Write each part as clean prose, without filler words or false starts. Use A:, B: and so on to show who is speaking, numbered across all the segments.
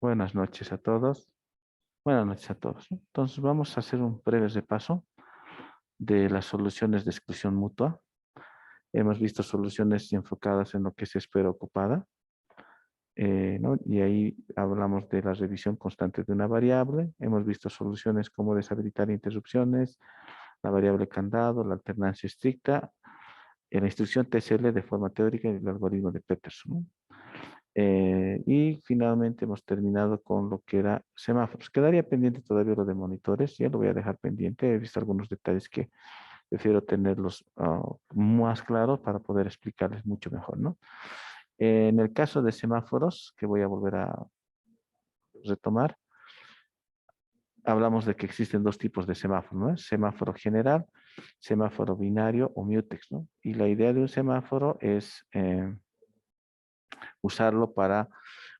A: Buenas noches a todos. Buenas noches a todos, ¿no? Entonces vamos a hacer un breve repaso de las soluciones de exclusión mutua. Hemos visto soluciones enfocadas en lo que es espera ocupada, ¿no? Y ahí hablamos de la revisión constante de una variable. Hemos visto soluciones como deshabilitar interrupciones, la variable candado, la alternancia estricta, la instrucción TCL de forma teórica y el algoritmo de Peterson, ¿no? Y finalmente hemos terminado con lo que era semáforos. Quedaría pendiente todavía lo de monitores, ya lo voy a dejar pendiente. He visto algunos detalles que prefiero tenerlos más claros para poder explicarles mucho mejor, ¿no? En el caso de semáforos, que voy a volver a retomar, hablamos de que existen dos tipos de semáforo, ¿no? Semáforo general, semáforo binario o mutex, ¿no? Y la idea de un semáforo es usarlo para,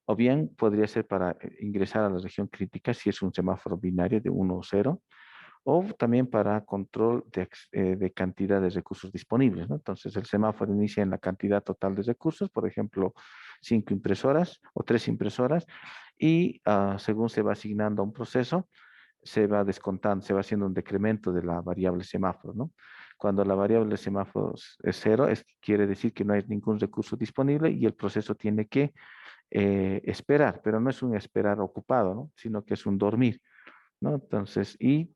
A: o bien podría ser para ingresar a la región crítica si es un semáforo binario de 1 o 0, o también para control de cantidad de recursos disponibles, ¿no? Entonces el semáforo inicia en la cantidad total de recursos, por ejemplo, 5 impresoras o 3 impresoras, y según se va asignando a un proceso, se va descontando, se va haciendo un decremento de la variable semáforo, ¿no? Cuando la variable semáforo es 0, quiere decir que no hay ningún recurso disponible y el proceso tiene que esperar, pero no es un esperar ocupado, ¿no? Sino que es un dormir, ¿no? Entonces, y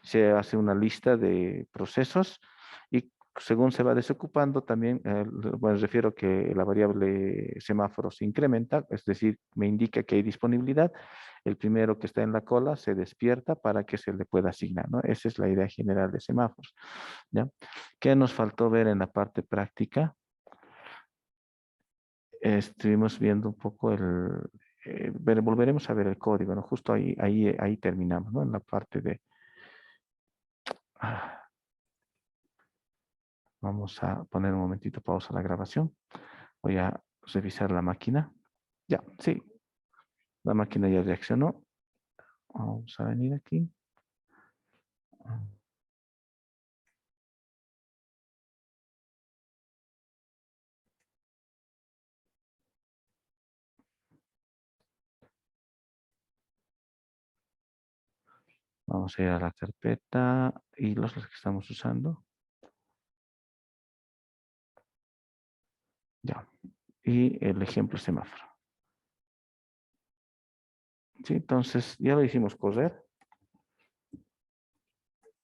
A: se hace una lista de procesos y según se va desocupando también, bueno, refiero que la variable semáforo se incrementa, es decir, me indica que hay disponibilidad. El primero que está en la cola se despierta para que se le pueda asignar, ¿no? Esa es la idea general de semáforos, ¿ya? ¿Qué nos faltó ver en la parte práctica? Estuvimos viendo un poco volveremos a ver el código, ¿no? Justo ahí terminamos, ¿no? En la parte de, ah, vamos a poner un momentito pausa la grabación. Voy a revisar la máquina. Ya, sí, la máquina ya reaccionó. Vamos a venir aquí. Vamos a ir a la carpeta y los que estamos usando. Ya. Y el ejemplo semáforo. Sí, entonces ya lo hicimos correr.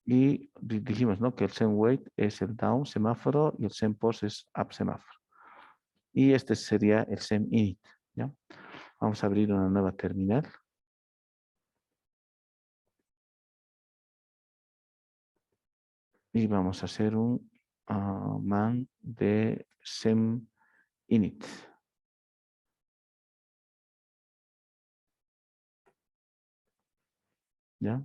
A: Y dijimos, ¿no? Que el sendWait es el down semáforo y el sendPost es up semáforo. Y este sería el sendInit, ¿ya? Vamos a abrir una nueva terminal. Y vamos a hacer un man de sendInit, ¿ya?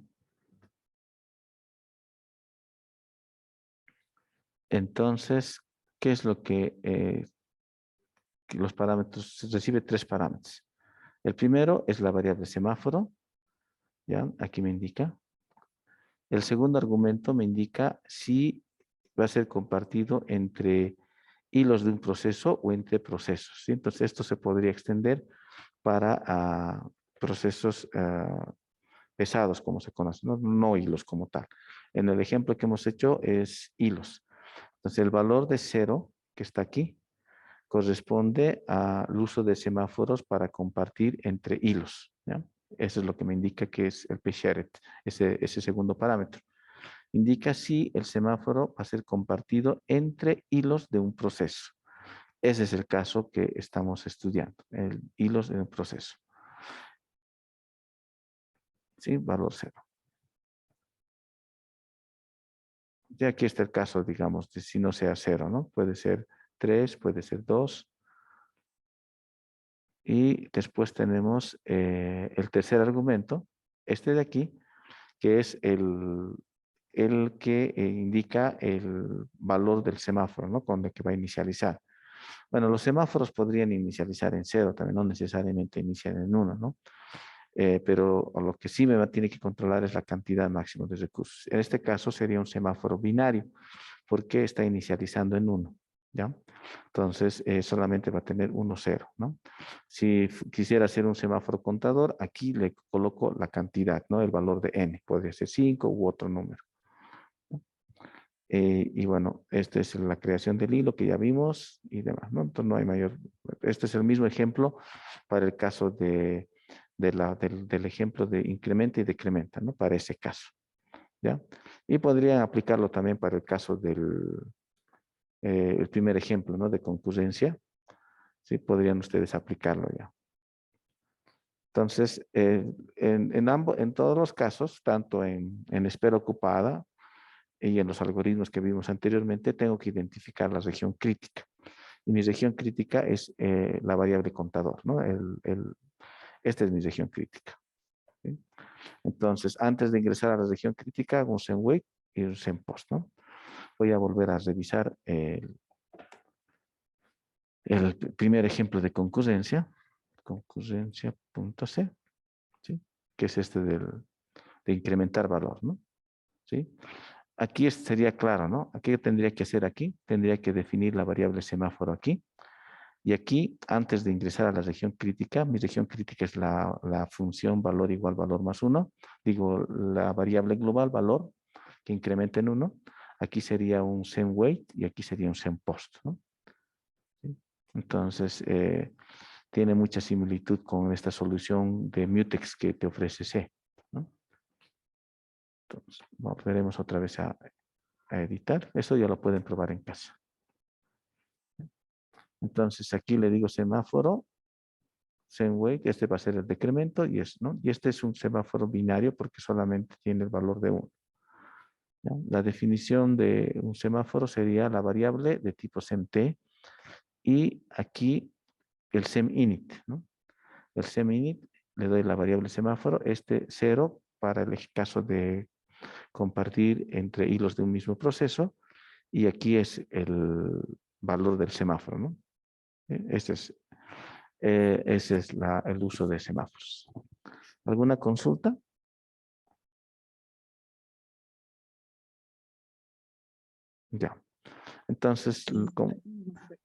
A: Entonces, ¿qué es lo que los parámetros? Recibe tres parámetros. El primero es la variable semáforo, ¿ya? Aquí me indica. El segundo argumento me indica si va a ser compartido entre hilos de un proceso o entre procesos, ¿sí? Entonces, esto se podría extender para procesos pesados, como se conoce, ¿no? No hilos como tal. En el ejemplo que hemos hecho es hilos. Entonces, el valor de 0 que está aquí corresponde al uso de semáforos para compartir entre hilos, ¿ya? Eso es lo que me indica que es el pShared, ese segundo parámetro. Indica si el semáforo va a ser compartido entre hilos de un proceso. Ese es el caso que estamos estudiando, el hilos de un proceso. ¿Sí? Valor 0. Y aquí está el caso, digamos, de si no sea 0, ¿no? Puede ser 3, puede ser 2. Y después tenemos el tercer argumento, este de aquí, que es el que indica el valor del semáforo, ¿no? Con el que va a inicializar. Bueno, los semáforos podrían inicializar en 0, también no necesariamente iniciar en 1, ¿no? Pero lo que sí tiene que controlar es la cantidad máxima de recursos. En este caso sería un semáforo binario, porque está inicializando en 1. ¿ya? Entonces, solamente va a tener 1, 0, ¿no? Si quisiera hacer un semáforo contador, aquí le coloco la cantidad, ¿no? El valor de n, podría ser 5 u otro número. ¿No? Y bueno, esta es la creación del hilo que ya vimos y demás, ¿no? Entonces no hay mayor. Este es el mismo ejemplo para el caso del ejemplo de incrementa y decrementa, ¿no? Para ese caso, ¿ya? Y podrían aplicarlo también para el caso el primer ejemplo, ¿no? De concurrencia, ¿sí? Podrían ustedes aplicarlo ya. Entonces, en todos los casos, tanto en espera ocupada y en los algoritmos que vimos anteriormente, tengo que identificar la región crítica. Y mi región crítica es la variable contador, ¿no? Esta es mi región crítica. ¿Sí? Entonces, antes de ingresar a la región crítica, hago un send-wait y un send-post, ¿no? Voy a volver a revisar el primer ejemplo de concurrencia, concurrencia.c, ¿sí? Que es este de incrementar valor, ¿no? ¿Sí? Aquí sería claro, ¿no? ¿Qué tendría que hacer aquí? Tendría que definir la variable semáforo aquí. Y aquí, antes de ingresar a la región crítica, mi región crítica es la función valor igual valor más 1. Digo, la variable global valor que incrementa en 1. Aquí sería un send-wait y aquí sería un send-post, ¿no? ¿Sí? Entonces, tiene mucha similitud con esta solución de mutex que te ofrece C, ¿no? Entonces, volveremos otra vez a editar. Eso ya lo pueden probar en casa. Entonces, aquí le digo semáforo, send-wait, este va a ser el decremento y ¿no? Y este es un semáforo binario porque solamente tiene el valor de 1. ¿Ya? La definición de un semáforo sería la variable de tipo semt y aquí el seminit, ¿no? El seminit le doy la variable semáforo, 0 para el caso de compartir entre hilos de un mismo proceso y aquí es el valor del semáforo, ¿no? Ese es el uso de semáforos. ¿Alguna consulta? Ya. Entonces,
B: A ver,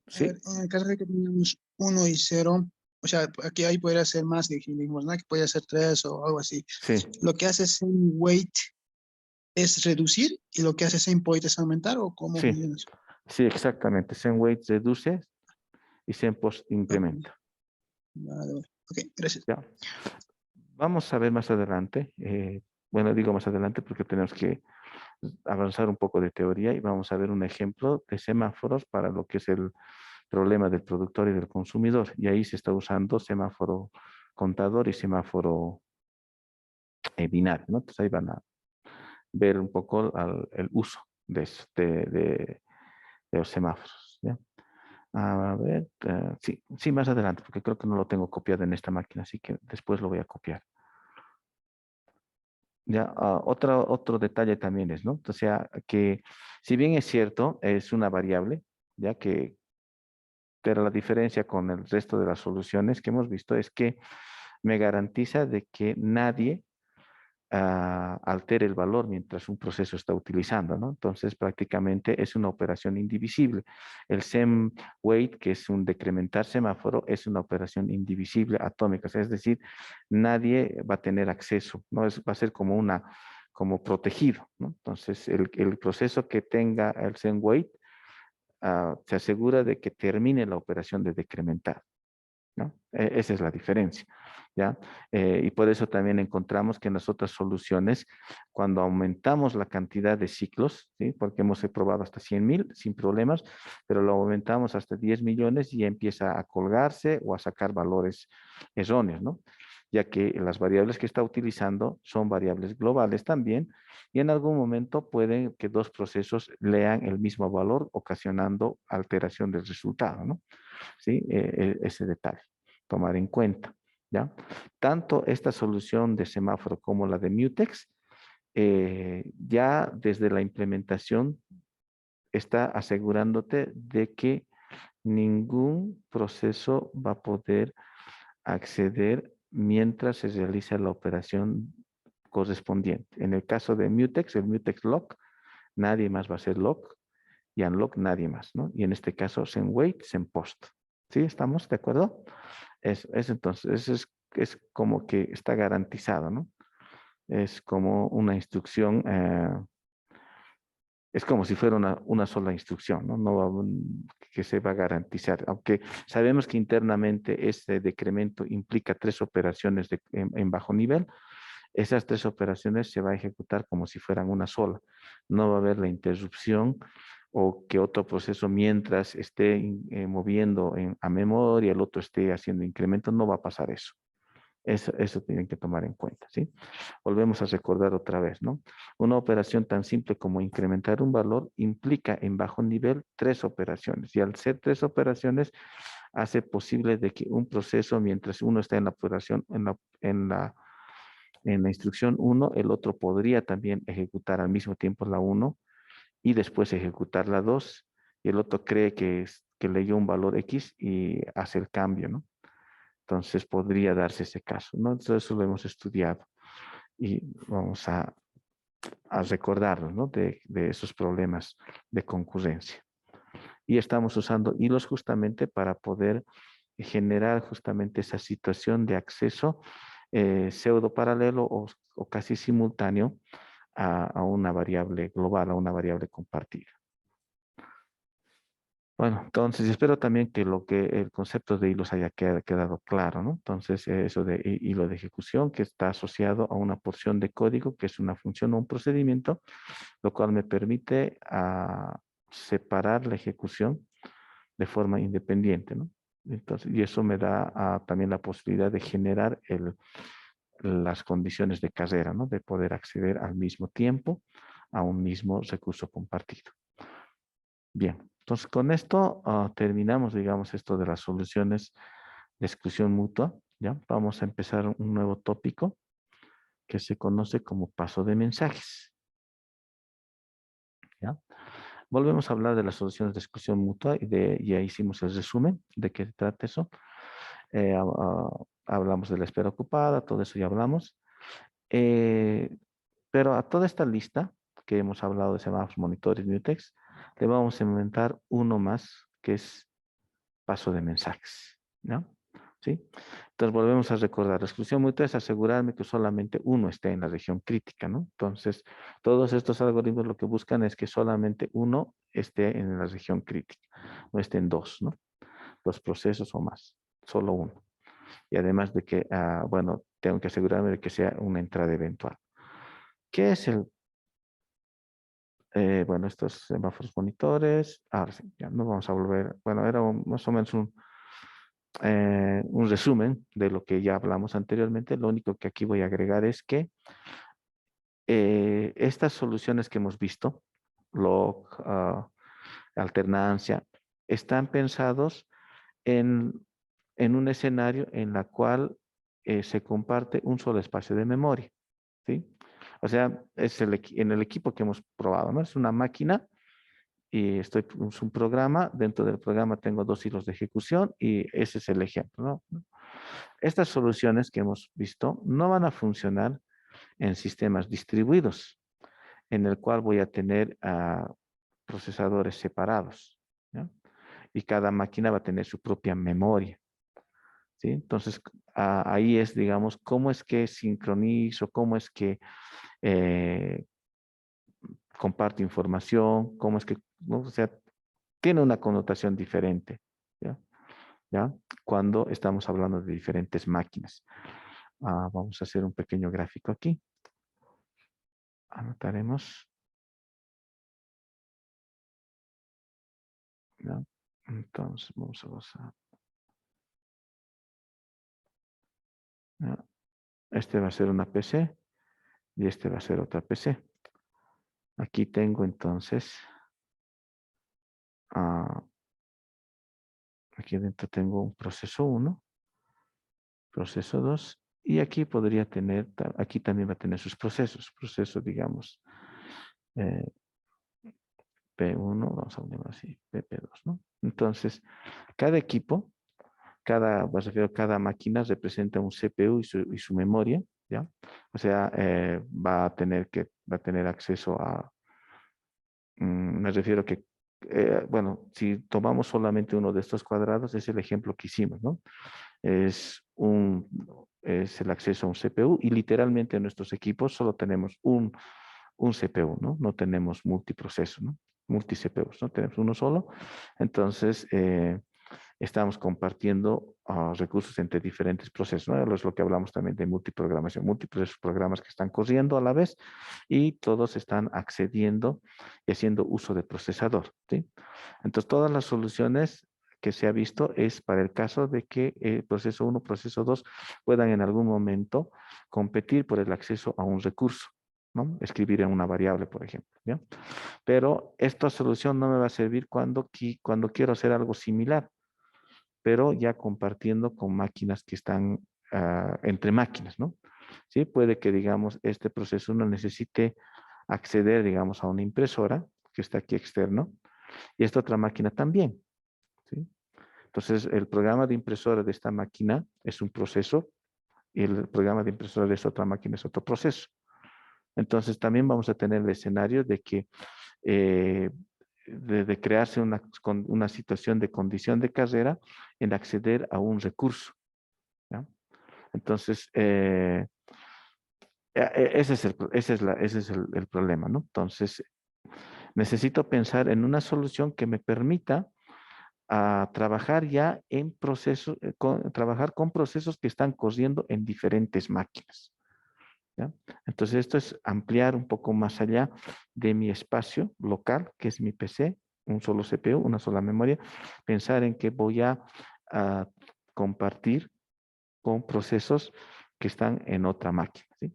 A: sí,
B: en el caso de que tengamos 1 y 0, o sea, aquí ahí podría ser más que dijimos, ¿no? Que podría ser 3 o algo así.
A: sí,
B: Lo que hace send-wait es reducir y lo que hace send-point es aumentar o cómo
A: sí,
B: funciona eso.
A: sí, exactamente. Send-wait reduce y send-post
B: Ok,
A: incrementa.
B: vale, vale. Ok, gracias.
A: Ya. Vamos a ver más adelante. Bueno, digo más adelante porque tenemos que avanzar un poco de teoría y vamos a ver un ejemplo de semáforos para lo que es el problema del productor y del consumidor. Y ahí se está usando semáforo contador y semáforo binario, ¿no? Entonces ahí van a ver un poco el uso de los semáforos, ¿ya? A ver, sí, sí, más adelante, porque creo que no lo tengo copiado en esta máquina, así que después lo voy a copiar. Ya, otro detalle también es, ¿no? O sea, que si bien es cierto, es una variable, ya que, pero la diferencia con el resto de las soluciones que hemos visto es que me garantiza de que nadie altere el valor mientras un proceso está utilizando, ¿no? Entonces, prácticamente es una operación indivisible. El sem-wait, que es un decrementar semáforo, es una operación indivisible atómica, o sea, es decir, nadie va a tener acceso, ¿no? Va a ser como protegido, ¿no? Entonces, el proceso que tenga el sem-wait se asegura de que termine la operación de decrementar, ¿no? Esa es la diferencia, ¿ya? Y por eso también encontramos que en las otras soluciones, cuando aumentamos la cantidad de ciclos, ¿sí? Porque hemos probado hasta 100,000 sin problemas, pero lo aumentamos hasta 10 millones y empieza a colgarse o a sacar valores erróneos, ¿no? Ya que las variables que está utilizando son variables globales también, y en algún momento pueden que dos procesos lean el mismo valor, ocasionando alteración del resultado, ¿no? ¿Sí? Ese detalle, tomar en cuenta, ¿ya? Tanto esta solución de semáforo como la de mutex, ya desde la implementación está asegurándote de que ningún proceso va a poder acceder mientras se realiza la operación correspondiente. En el caso de mutex, el mutex lock, nadie más va a hacer lock y unlock nadie más, ¿no? Y en este caso, send wait, send post. ¿Sí? ¿Estamos de acuerdo? Es entonces, es como que está garantizado, ¿no? Es como una instrucción, es como si fuera una sola instrucción, ¿no? No que se va a garantizar, aunque sabemos que internamente este decremento implica 3 operaciones en bajo nivel. Esas 3 operaciones se va a ejecutar como si fueran una sola. No va a haber la interrupción o que otro proceso mientras esté moviendo a memoria, el otro esté haciendo incremento, no va a pasar eso. Eso tienen que tomar en cuenta, ¿sí? Volvemos a recordar otra vez, ¿no? Una operación tan simple como incrementar un valor implica en bajo nivel 3 operaciones. Y al ser 3 operaciones, hace posible de que un proceso, mientras uno está en la operación, en la instrucción 1, el otro podría también ejecutar al mismo tiempo la 1 y después ejecutar la 2, y el otro cree que leyó un valor X y hace el cambio, ¿no? Entonces podría darse ese caso, ¿no? Entonces eso lo hemos estudiado y vamos a recordarnos, ¿no? De esos problemas de concurrencia. Y estamos usando hilos justamente para poder generar justamente esa situación de acceso pseudo paralelo o casi simultáneo a una variable global, a una variable compartida. Bueno, entonces espero también que el concepto de hilos haya quedado claro, ¿no? Entonces, eso de hilo de ejecución que está asociado a una porción de código que es una función o un procedimiento, lo cual me permite separar la ejecución de forma independiente, ¿no? Entonces, y eso me da también la posibilidad de generar las condiciones de carrera, ¿no? De poder acceder al mismo tiempo a un mismo recurso compartido. Bien, entonces con esto terminamos, digamos, esto de las soluciones de exclusión mutua, ¿ya? Vamos a empezar un nuevo tópico que se conoce como paso de mensajes, ¿ya? Volvemos a hablar de las soluciones de exclusión mutua y ya hicimos el resumen de qué se trata eso. Hablamos de la espera ocupada, todo eso ya hablamos. Pero a toda esta lista que hemos hablado de semáforos, monitores, mutex, le vamos a inventar uno más que es paso de mensajes, ¿no? ¿Sí? Entonces volvemos a recordar, la exclusión mutua es asegurarme que solamente uno esté en la región crítica, ¿no? Entonces, todos estos algoritmos lo que buscan es que solamente uno esté en la región crítica, no estén dos, ¿no? Dos procesos o más, solo uno. Y además de que, bueno, tengo que asegurarme de que sea una entrada eventual. ¿Qué es bueno, estos semáforos monitores? Ahora sí, ya no vamos a volver. Bueno, era más o menos un resumen de lo que ya hablamos anteriormente. Lo único que aquí voy a agregar es que estas soluciones que hemos visto, log, alternancia, están pensados en, en un escenario en la cual se comparte un solo espacio de memoria, ¿sí? O sea, en el equipo que hemos probado, ¿no? Es una máquina y es un programa. Dentro del programa tengo 2 hilos de ejecución y ese es el ejemplo, ¿no? Estas soluciones que hemos visto no van a funcionar en sistemas distribuidos, en el cual voy a tener procesadores separados, ¿no? Y cada máquina va a tener su propia memoria, ¿sí? Entonces, ahí es, digamos, cómo es que sincronizo, cómo es que eh, comparto información, cómo es que, ¿no? O sea, tiene una connotación diferente, ¿ya? ¿Ya? Cuando estamos hablando de diferentes máquinas. Vamos a hacer un pequeño gráfico aquí. Anotaremos, ¿ya? Entonces, vamos a gozar. ¿Ya? Este va a ser una PC y este va a ser otra PC. Aquí tengo entonces, aquí dentro tengo un proceso 1, proceso 2, y aquí podría tener, aquí también va a tener sus procesos, proceso, digamos, eh, P1, vamos a ponerlo así, PP2, ¿no? Entonces, cada equipo, me refiero a cada máquina representa un CPU y su memoria, ¿ya? O sea, va a tener acceso me refiero que bueno, si tomamos solamente uno de estos cuadrados, es el ejemplo que hicimos, ¿no? Es es el acceso a un CPU y literalmente en nuestros equipos solo tenemos un CPU, ¿no? No tenemos multiproceso, ¿no? Multi-CPUs, ¿no? Tenemos uno solo. Entonces, estamos compartiendo recursos entre diferentes procesos, ¿no? Es lo que hablamos también de multiprogramación, múltiples programas que están corriendo a la vez y todos están accediendo y haciendo uso de procesador, ¿sí? Entonces, todas las soluciones que se ha visto es para el caso de que proceso 1, proceso 2 puedan en algún momento competir por el acceso a un recurso, ¿no? Escribir en una variable, por ejemplo, ¿ya? Pero esta solución no me va a servir cuando quiero hacer algo similar, pero ya compartiendo con máquinas que están entre máquinas, ¿no? Sí, puede que, digamos, este proceso no necesite acceder, digamos, a una impresora que está aquí externo y esta otra máquina también, ¿sí? Entonces, el programa de impresora de esta máquina es un proceso y el programa de impresora de esta otra máquina es otro proceso. Entonces, también vamos a tener el escenario de que eh, de crearse una situación de condición de carrera en acceder a un recurso, ¿ya? Entonces, ese es el problema, ¿no? Entonces, necesito pensar en una solución que me permita trabajar ya en procesos, trabajar con procesos que están corriendo en diferentes máquinas, ¿ya? Entonces, esto es ampliar un poco más allá de mi espacio local, que es mi PC, un solo CPU, una sola memoria, pensar en que voy a compartir con procesos que están en otra máquina, ¿sí?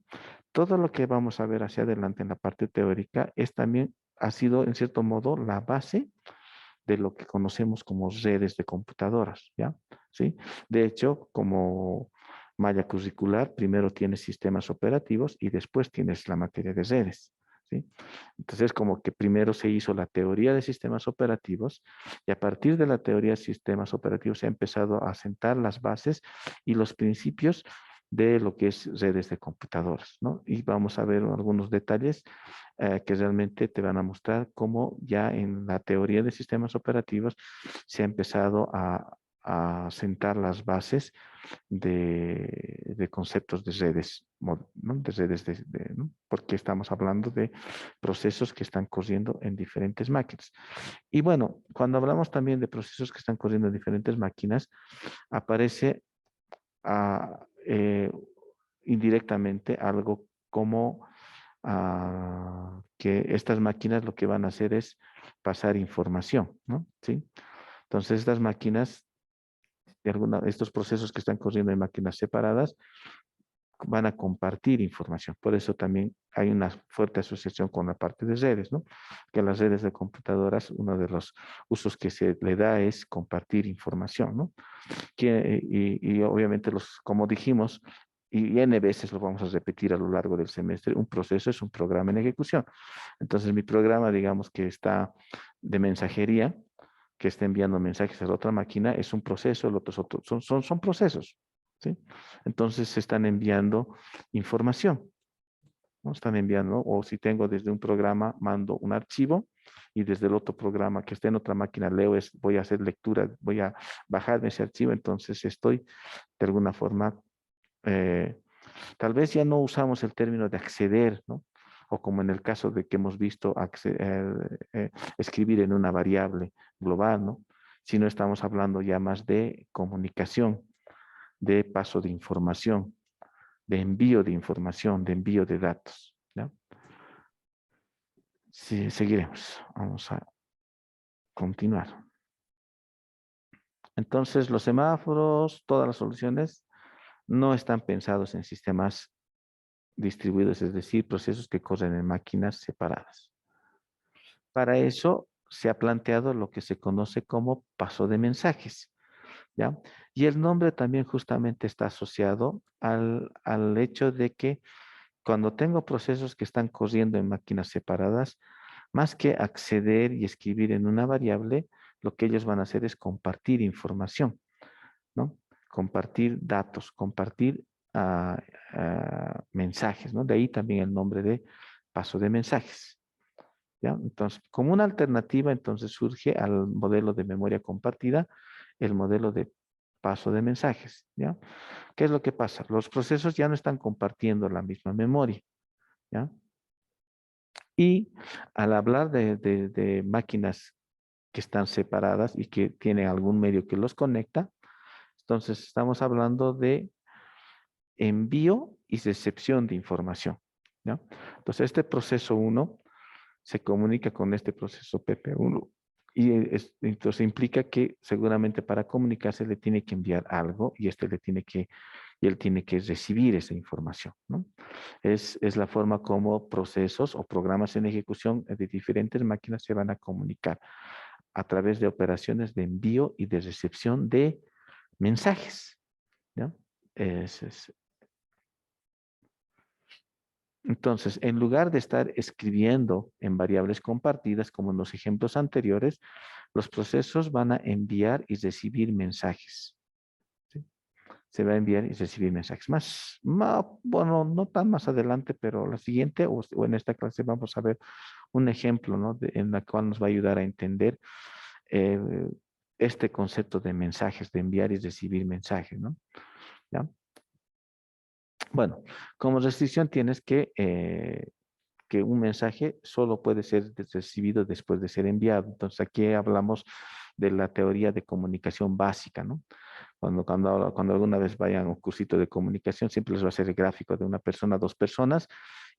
A: Todo lo que vamos a ver hacia adelante en la parte teórica es también, ha sido en cierto modo la base de lo que conocemos como redes de computadoras, ¿ya? ¿Sí? De hecho, como malla curricular, primero tienes sistemas operativos y después tienes la materia de redes, ¿sí? Entonces, como que primero se hizo la teoría de sistemas operativos y a partir de la teoría de sistemas operativos se ha empezado a sentar las bases y los principios de lo que es redes de computadoras, ¿no? Y vamos a ver algunos detalles que realmente te van a mostrar cómo ya en la teoría de sistemas operativos se ha empezado a sentar las bases de conceptos de redes, ¿no? De redes ¿no? Porque estamos hablando de procesos que están corriendo en diferentes máquinas. Y bueno, cuando hablamos también de procesos que están corriendo en diferentes máquinas, aparece indirectamente algo como que estas máquinas lo que van a hacer es pasar información, ¿no? ¿Sí? Entonces, estas máquinas, estos procesos que están corriendo en máquinas separadas, van a compartir información. Por eso también hay una fuerte asociación con la parte de redes, ¿no? Que las redes de computadoras, uno de los usos que se le da es compartir información, ¿no? Y obviamente, como dijimos, y N veces lo vamos a repetir a lo largo del semestre, un proceso es un programa en ejecución. Entonces, mi programa, digamos que está de mensajería, que está enviando mensajes a la otra máquina, es un proceso, el otro es otro, son procesos, ¿sí? Entonces, se están enviando información, ¿no? Están enviando, o si tengo desde un programa, mando un archivo, y desde el otro programa que está en otra máquina leo, voy a hacer lectura, voy a bajarme ese archivo, entonces estoy de alguna forma, eh, tal vez ya no usamos el término de acceder, ¿no? O como en el caso de que hemos visto escribir en una variable global, ¿no? Sino estamos hablando ya más de comunicación, de paso de información, de envío de información, de envío de datos, ¿no? Sí, seguiremos. Vamos a continuar. Entonces, los semáforos, todas las soluciones no están pensados en sistemas distribuidos, es decir, procesos que corren en máquinas separadas. Para eso se ha planteado lo que se conoce como paso de mensajes, ¿ya? Y el nombre también justamente está asociado al hecho de que cuando tengo procesos que están corriendo en máquinas separadas, más que acceder y escribir en una variable, lo que ellos van a hacer es compartir información, ¿no? Compartir datos, compartir mensajes, ¿no? De ahí también el nombre de paso de mensajes, ¿ya? Entonces, como una alternativa, entonces surge al modelo de memoria compartida, el modelo de paso de mensajes, ¿ya? ¿Qué es lo que pasa? Los procesos ya no están compartiendo la misma memoria, ¿ya? Y al hablar de máquinas que están separadas y que tienen algún medio que los conecta, entonces estamos hablando de envío y recepción de información, ¿ya? Entonces este proceso 1 se comunica con este proceso PP1 y entonces implica que seguramente para comunicarse le tiene que enviar algo y y él tiene que recibir esa información, ¿no? Es la forma como procesos o programas en ejecución de diferentes máquinas se van a comunicar a través de operaciones de envío y de recepción de mensajes, ¿ya? Es, Entonces, en lugar de estar escribiendo en variables compartidas, como en los ejemplos anteriores, los procesos van a enviar y recibir mensajes. ¿Sí? Se va a enviar y recibir mensajes. Bueno, no tan más adelante, pero la siguiente o en esta clase vamos a ver un ejemplo, ¿no? En la cual nos va a ayudar a entender eh, este concepto de mensajes, de enviar y recibir mensajes, ¿no? ¿Ya? Bueno, como restricción tienes que un mensaje solo puede ser recibido después de ser enviado. Entonces aquí hablamos de la teoría de comunicación básica, ¿no? Cuando alguna vez vayan a un cursito de comunicación, siempre les va a hacer el gráfico de una persona a dos personas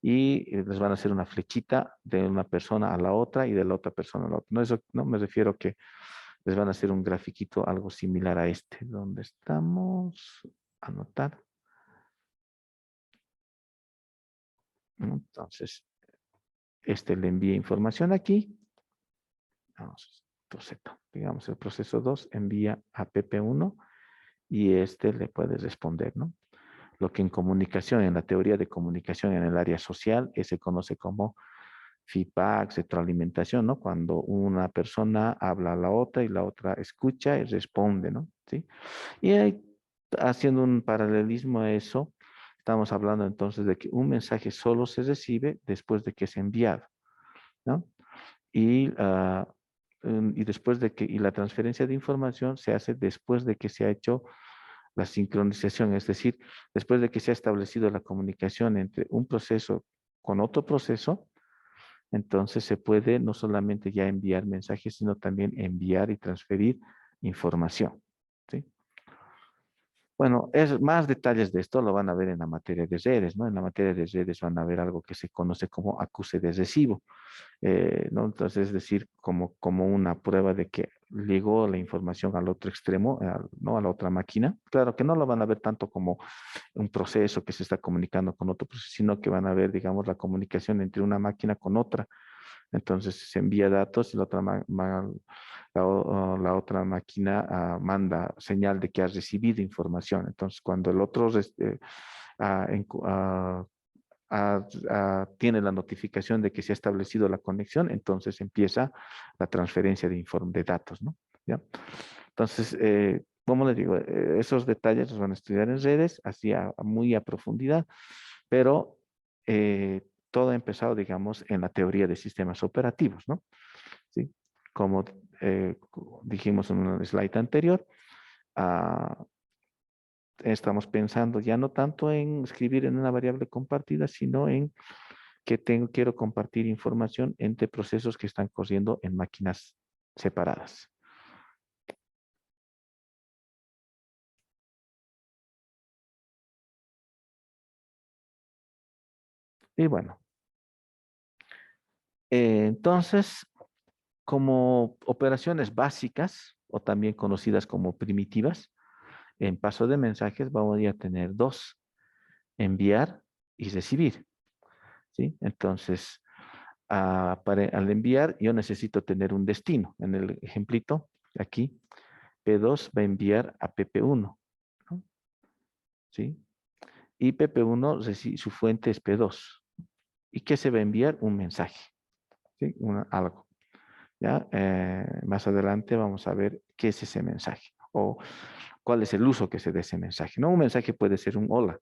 A: y les van a hacer una flechita de una persona a la otra y de la otra persona a la otra. No, eso, no me refiero que les van a hacer un grafiquito algo similar a este. ¿Dónde estamos? Anotar. Entonces, este le envía información aquí. Vamos, entonces, digamos, el proceso 2 envía a PP1 y este le puede responder, ¿no? Lo que en comunicación, en la teoría de comunicación en el área social, se conoce como feedback, retroalimentación, ¿no? Cuando una persona habla a la otra y la otra escucha y responde, ¿no? ¿Sí? Y ahí, haciendo un paralelismo a eso, estamos hablando entonces de que un mensaje solo se recibe después de que es enviado, ¿no? Y, y después de que, y la transferencia de información se hace después de que se ha hecho la sincronización, es decir, después de que se ha establecido la comunicación entre un proceso con otro proceso, entonces se puede no solamente ya enviar mensajes, sino también enviar y transferir información, ¿sí? Bueno, más detalles de esto lo van a ver en la materia de redes, ¿no? En la materia de redes van a ver algo que se conoce como acuse de recibo, ¿no? Entonces, es decir, como una prueba de que llegó la información al otro extremo, ¿no? A la otra máquina. Claro que no lo van a ver tanto como un proceso que se está comunicando con otro proceso, sino que van a ver, digamos, la comunicación entre una máquina con otra. Entonces se envía datos y la otra máquina manda señal de que ha recibido información. Entonces, cuando el otro ah, encu- ah, tiene la notificación de que se ha establecido la conexión, entonces empieza la transferencia de datos, ¿no? ¿Ya? Entonces, como les digo, esos detalles los van a estudiar en redes, así muy a profundidad, pero todo ha empezado, digamos, en la teoría de sistemas operativos, ¿no? ¿Sí? Como dijimos en un slide anterior, ah, estamos pensando ya no tanto en escribir en una variable compartida, sino en que quiero compartir información entre procesos que están corriendo en máquinas separadas. Y bueno, entonces, como operaciones básicas o también conocidas como primitivas, en paso de mensajes vamos a tener dos, enviar y recibir, ¿sí? Entonces, al enviar yo necesito tener un destino. En el ejemplito, aquí, P2 va a enviar a PP1, ¿no? ¿Sí? Y PP1, su fuente es P2. ¿Y qué se va a enviar? Un mensaje, ¿sí? Algo. ¿Ya? Más adelante vamos a ver qué es ese mensaje o cuál es el uso que se dé ese mensaje. No, un mensaje puede ser un hola,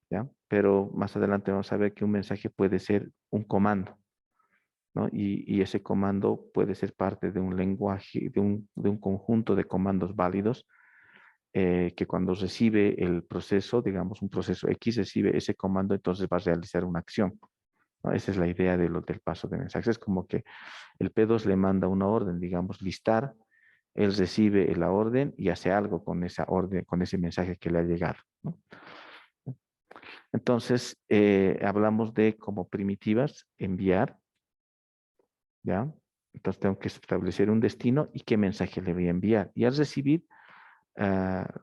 A: ¿ya? Pero más adelante vamos a ver que un mensaje puede ser un comando, ¿no? Y ese comando puede ser parte de un lenguaje, de un conjunto de comandos válidos que cuando recibe el proceso, digamos un proceso X recibe ese comando, entonces va a realizar una acción, ¿no? Esa es la idea del paso de mensajes. Es como que el P2 le manda una orden, digamos listar, él recibe la orden y hace algo con esa orden, con ese mensaje que le ha llegado, ¿no? Entonces, hablamos de como primitivas, enviar, ¿ya? Entonces tengo que establecer un destino y qué mensaje le voy a enviar. Y al recibir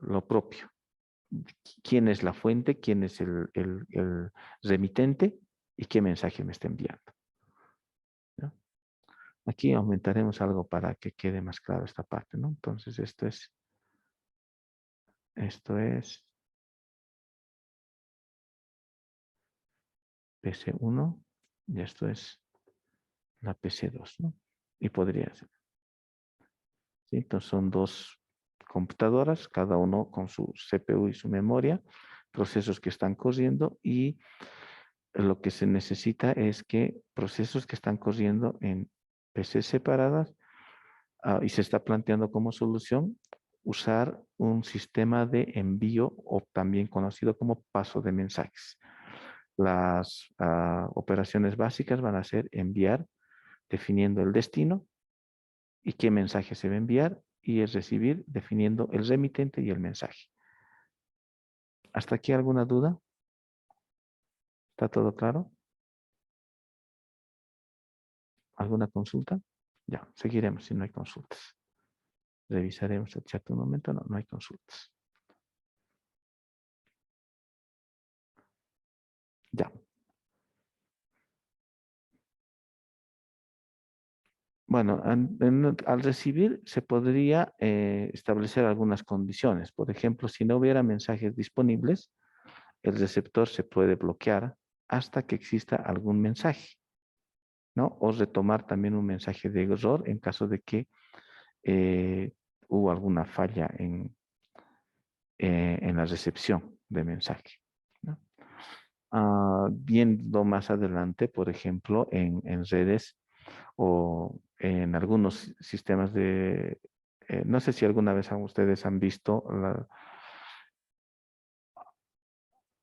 A: lo propio, quién es la fuente, quién es el remitente y qué mensaje me está enviando, ¿ya? Aquí aumentaremos algo para que quede más claro esta parte, ¿no? Entonces esto es PC1 y esto es la PC2, ¿no? Y podría ser, ¿sí? Entonces son dos computadoras, cada uno con su CPU y su memoria, procesos que están corriendo y lo que se necesita es que procesos que están corriendo en PCs separadas y se está planteando como solución usar un sistema de envío o también conocido como paso de mensajes. Las operaciones básicas van a ser enviar definiendo el destino y qué mensaje se va a enviar y es recibir definiendo el remitente y el mensaje. ¿Hasta aquí alguna duda? ¿Está todo claro? ¿Alguna consulta? Ya, seguiremos si no hay consultas. Revisaremos el chat un momento. No, no hay consultas. Ya. Bueno, al recibir se podría establecer algunas condiciones. Por ejemplo, si no hubiera mensajes disponibles, el receptor se puede bloquear hasta que exista algún mensaje, ¿no? O retomar también un mensaje de error en caso de que hubo alguna falla en la recepción de mensaje, ¿no? Viendo más adelante, por ejemplo, en redes o en algunos sistemas de, no sé si alguna vez ustedes han visto,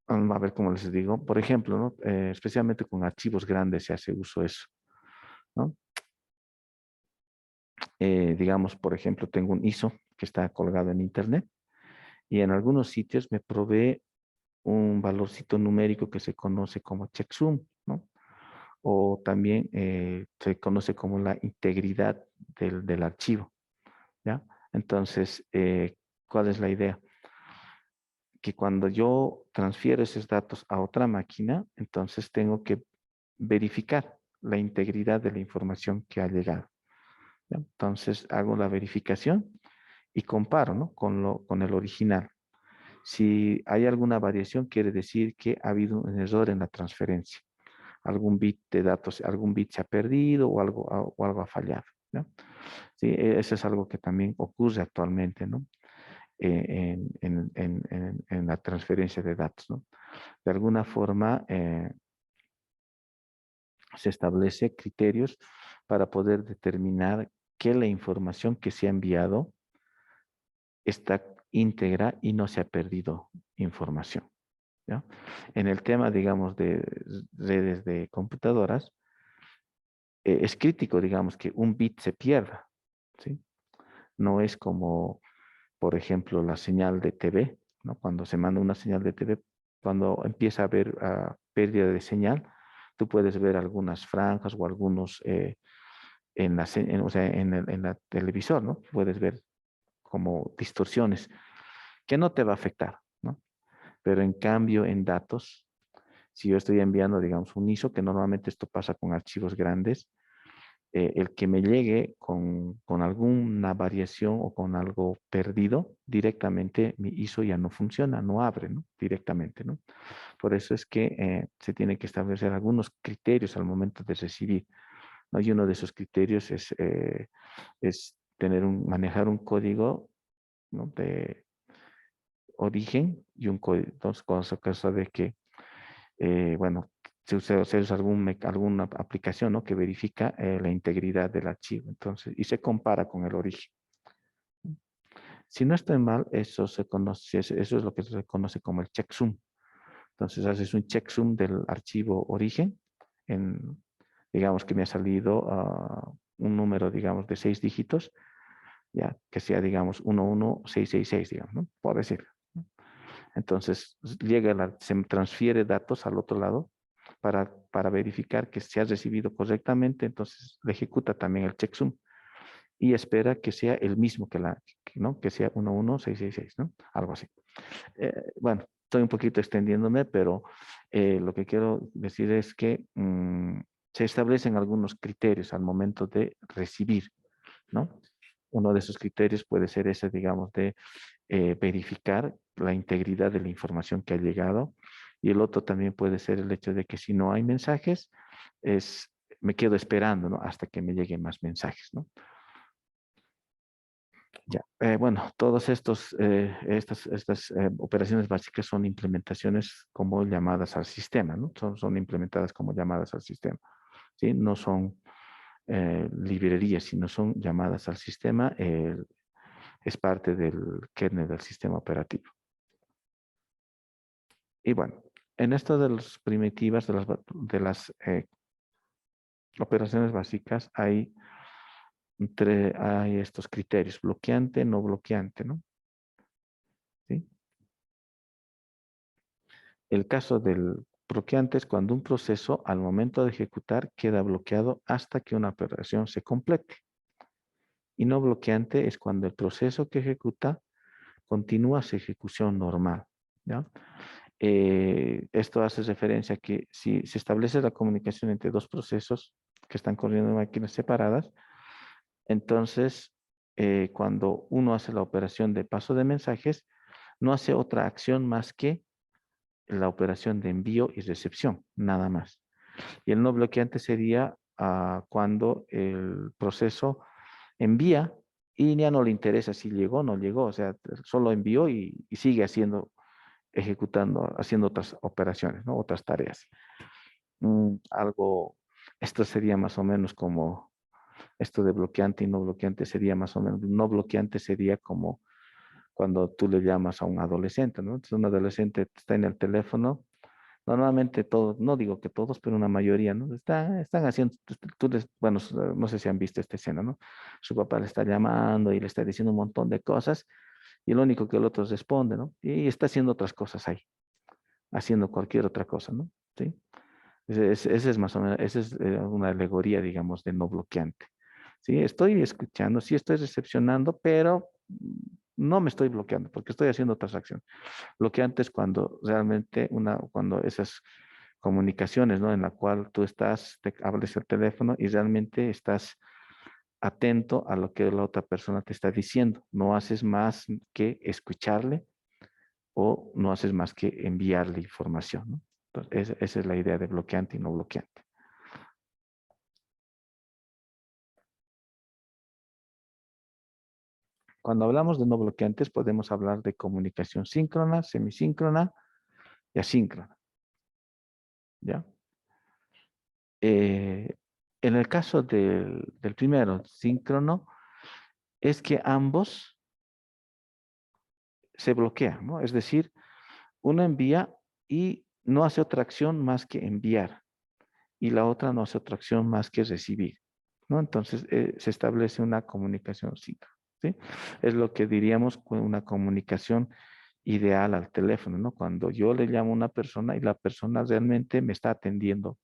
A: a ver cómo les digo, por ejemplo, ¿no? Especialmente con archivos grandes se hace uso eso, ¿no? Digamos, por ejemplo, tengo un ISO que está colgado en internet y en algunos sitios me provee un valorcito numérico que se conoce como checksum, ¿no? O también se conoce como la integridad del archivo, ¿ya? Entonces, ¿cuál es la idea? Que cuando yo transfiero esos datos a otra máquina, entonces tengo que verificar la integridad de la información que ha llegado, ¿ya? Entonces hago la verificación y comparo, ¿no? con el original. Si hay alguna variación, quiere decir que ha habido un error en la transferencia. Algún bit de datos, algún bit se ha perdido o algo ha fallado, ¿no? Sí, eso es algo que también ocurre actualmente, ¿no? En la transferencia de datos, ¿no? De alguna forma, se establece criterios para poder determinar que la información que se ha enviado está íntegra y no se ha perdido información, ¿ya? En el tema, digamos, de redes de computadoras, es crítico, digamos, que un bit se pierda, ¿sí? No es como, por ejemplo, la señal de TV, ¿no? Cuando se manda una señal de TV, cuando empieza a haber pérdida de señal, tú puedes ver algunas franjas o algunos o sea, en la televisor, ¿no? Puedes ver como distorsiones que no te va a afectar, ¿no? Pero en cambio, en datos, si yo estoy enviando, digamos, un ISO, que normalmente esto pasa con archivos grandes, el que me llegue con alguna variación o con algo perdido, directamente mi ISO ya no funciona, no abre, ¿no? Directamente, ¿no? Por eso es que se tiene que establecer algunos criterios al momento de recibir, ¿no? Y uno de esos criterios es manejar un código, ¿no? De origen y un código, entonces, cosa de que, bueno, se usa alguna aplicación, ¿no?, que verifica la integridad del archivo. Entonces, y se compara con el origen. Si no estoy mal, eso es lo que se conoce como el checksum. Entonces haces un checksum del archivo origen, digamos que me ha salido un número, digamos, de 6 dígitos, ya, que sea, digamos, 11666, digamos, ¿no?, por decirlo, ¿no? Entonces se transfiere datos al otro lado para verificar que se ha recibido correctamente. Entonces le ejecuta también el checksum y espera que sea el mismo ¿no?, que sea 11666, ¿no? Algo así. Bueno, estoy un poquito extendiéndome, pero lo que quiero decir es que se establecen algunos criterios al momento de recibir, ¿no? Uno de esos criterios puede ser ese, digamos, de verificar la integridad de la información que ha llegado, y el otro también puede ser el hecho de que si no hay mensajes, me quedo esperando, ¿no?, hasta que me lleguen más mensajes, ¿no? Ya. Bueno, todas estas operaciones básicas son implementaciones como llamadas al sistema, ¿no? Son implementadas como llamadas al sistema, ¿sí? No son librerías, sino son llamadas al sistema. Es parte del kernel del sistema operativo. Y bueno, en esto de las primitivas, de las operaciones básicas, hay estos criterios: bloqueante, no bloqueante, ¿no? ¿Sí? El caso del bloqueante es cuando un proceso al momento de ejecutar queda bloqueado hasta que una operación se complete. Y no bloqueante es cuando el proceso que ejecuta continúa su ejecución normal, ¿ya? Esto hace referencia a que si se establece la comunicación entre dos procesos que están corriendo en máquinas separadas, entonces cuando uno hace la operación de paso de mensajes, no hace otra acción más que la operación de envío y recepción, nada más. Y el no bloqueante sería cuando el proceso envía y ya no le interesa si llegó o no llegó, o sea, solo envió y sigue ejecutando, haciendo otras operaciones, ¿no?, otras tareas. Esto sería más o menos como, esto de bloqueante y no bloqueante sería más o menos, no bloqueante sería como cuando tú le llamas a un adolescente, ¿no? Entonces un adolescente está en el teléfono. Normalmente todos, no digo que todos, pero una mayoría, ¿no? Están haciendo, bueno, no sé si han visto esta escena, ¿no? Su papá le está llamando y le está diciendo un montón de cosas, y lo único que el otro responde, ¿no? Y está haciendo otras cosas ahí, haciendo cualquier otra cosa, ¿no? ¿Sí? Ese es más o menos, esa es una alegoría, digamos, de no bloqueante. Sí, estoy escuchando, sí estoy recepcionando, pero no me estoy bloqueando porque estoy haciendo otras acciones. Bloqueante es cuando realmente cuando esas comunicaciones, ¿no?, en la cual tú hables el teléfono y realmente estás atento a lo que la otra persona te está diciendo. No haces más que escucharle o no haces más que enviarle información, ¿no? Entonces, esa es la idea de bloqueante y no bloqueante. Cuando hablamos de no bloqueantes, podemos hablar de comunicación síncrona, semisíncrona y asíncrona, ¿ya? En el caso del primero, síncrono, es que ambos se bloquean, ¿no? Es decir, uno envía y no hace otra acción más que enviar, y la otra no hace otra acción más que recibir, ¿no? Entonces, se establece una comunicación síncrona, ¿sí? Es lo que diríamos una comunicación ideal al teléfono, ¿no? Cuando yo le llamo a una persona y la persona realmente me está atendiendo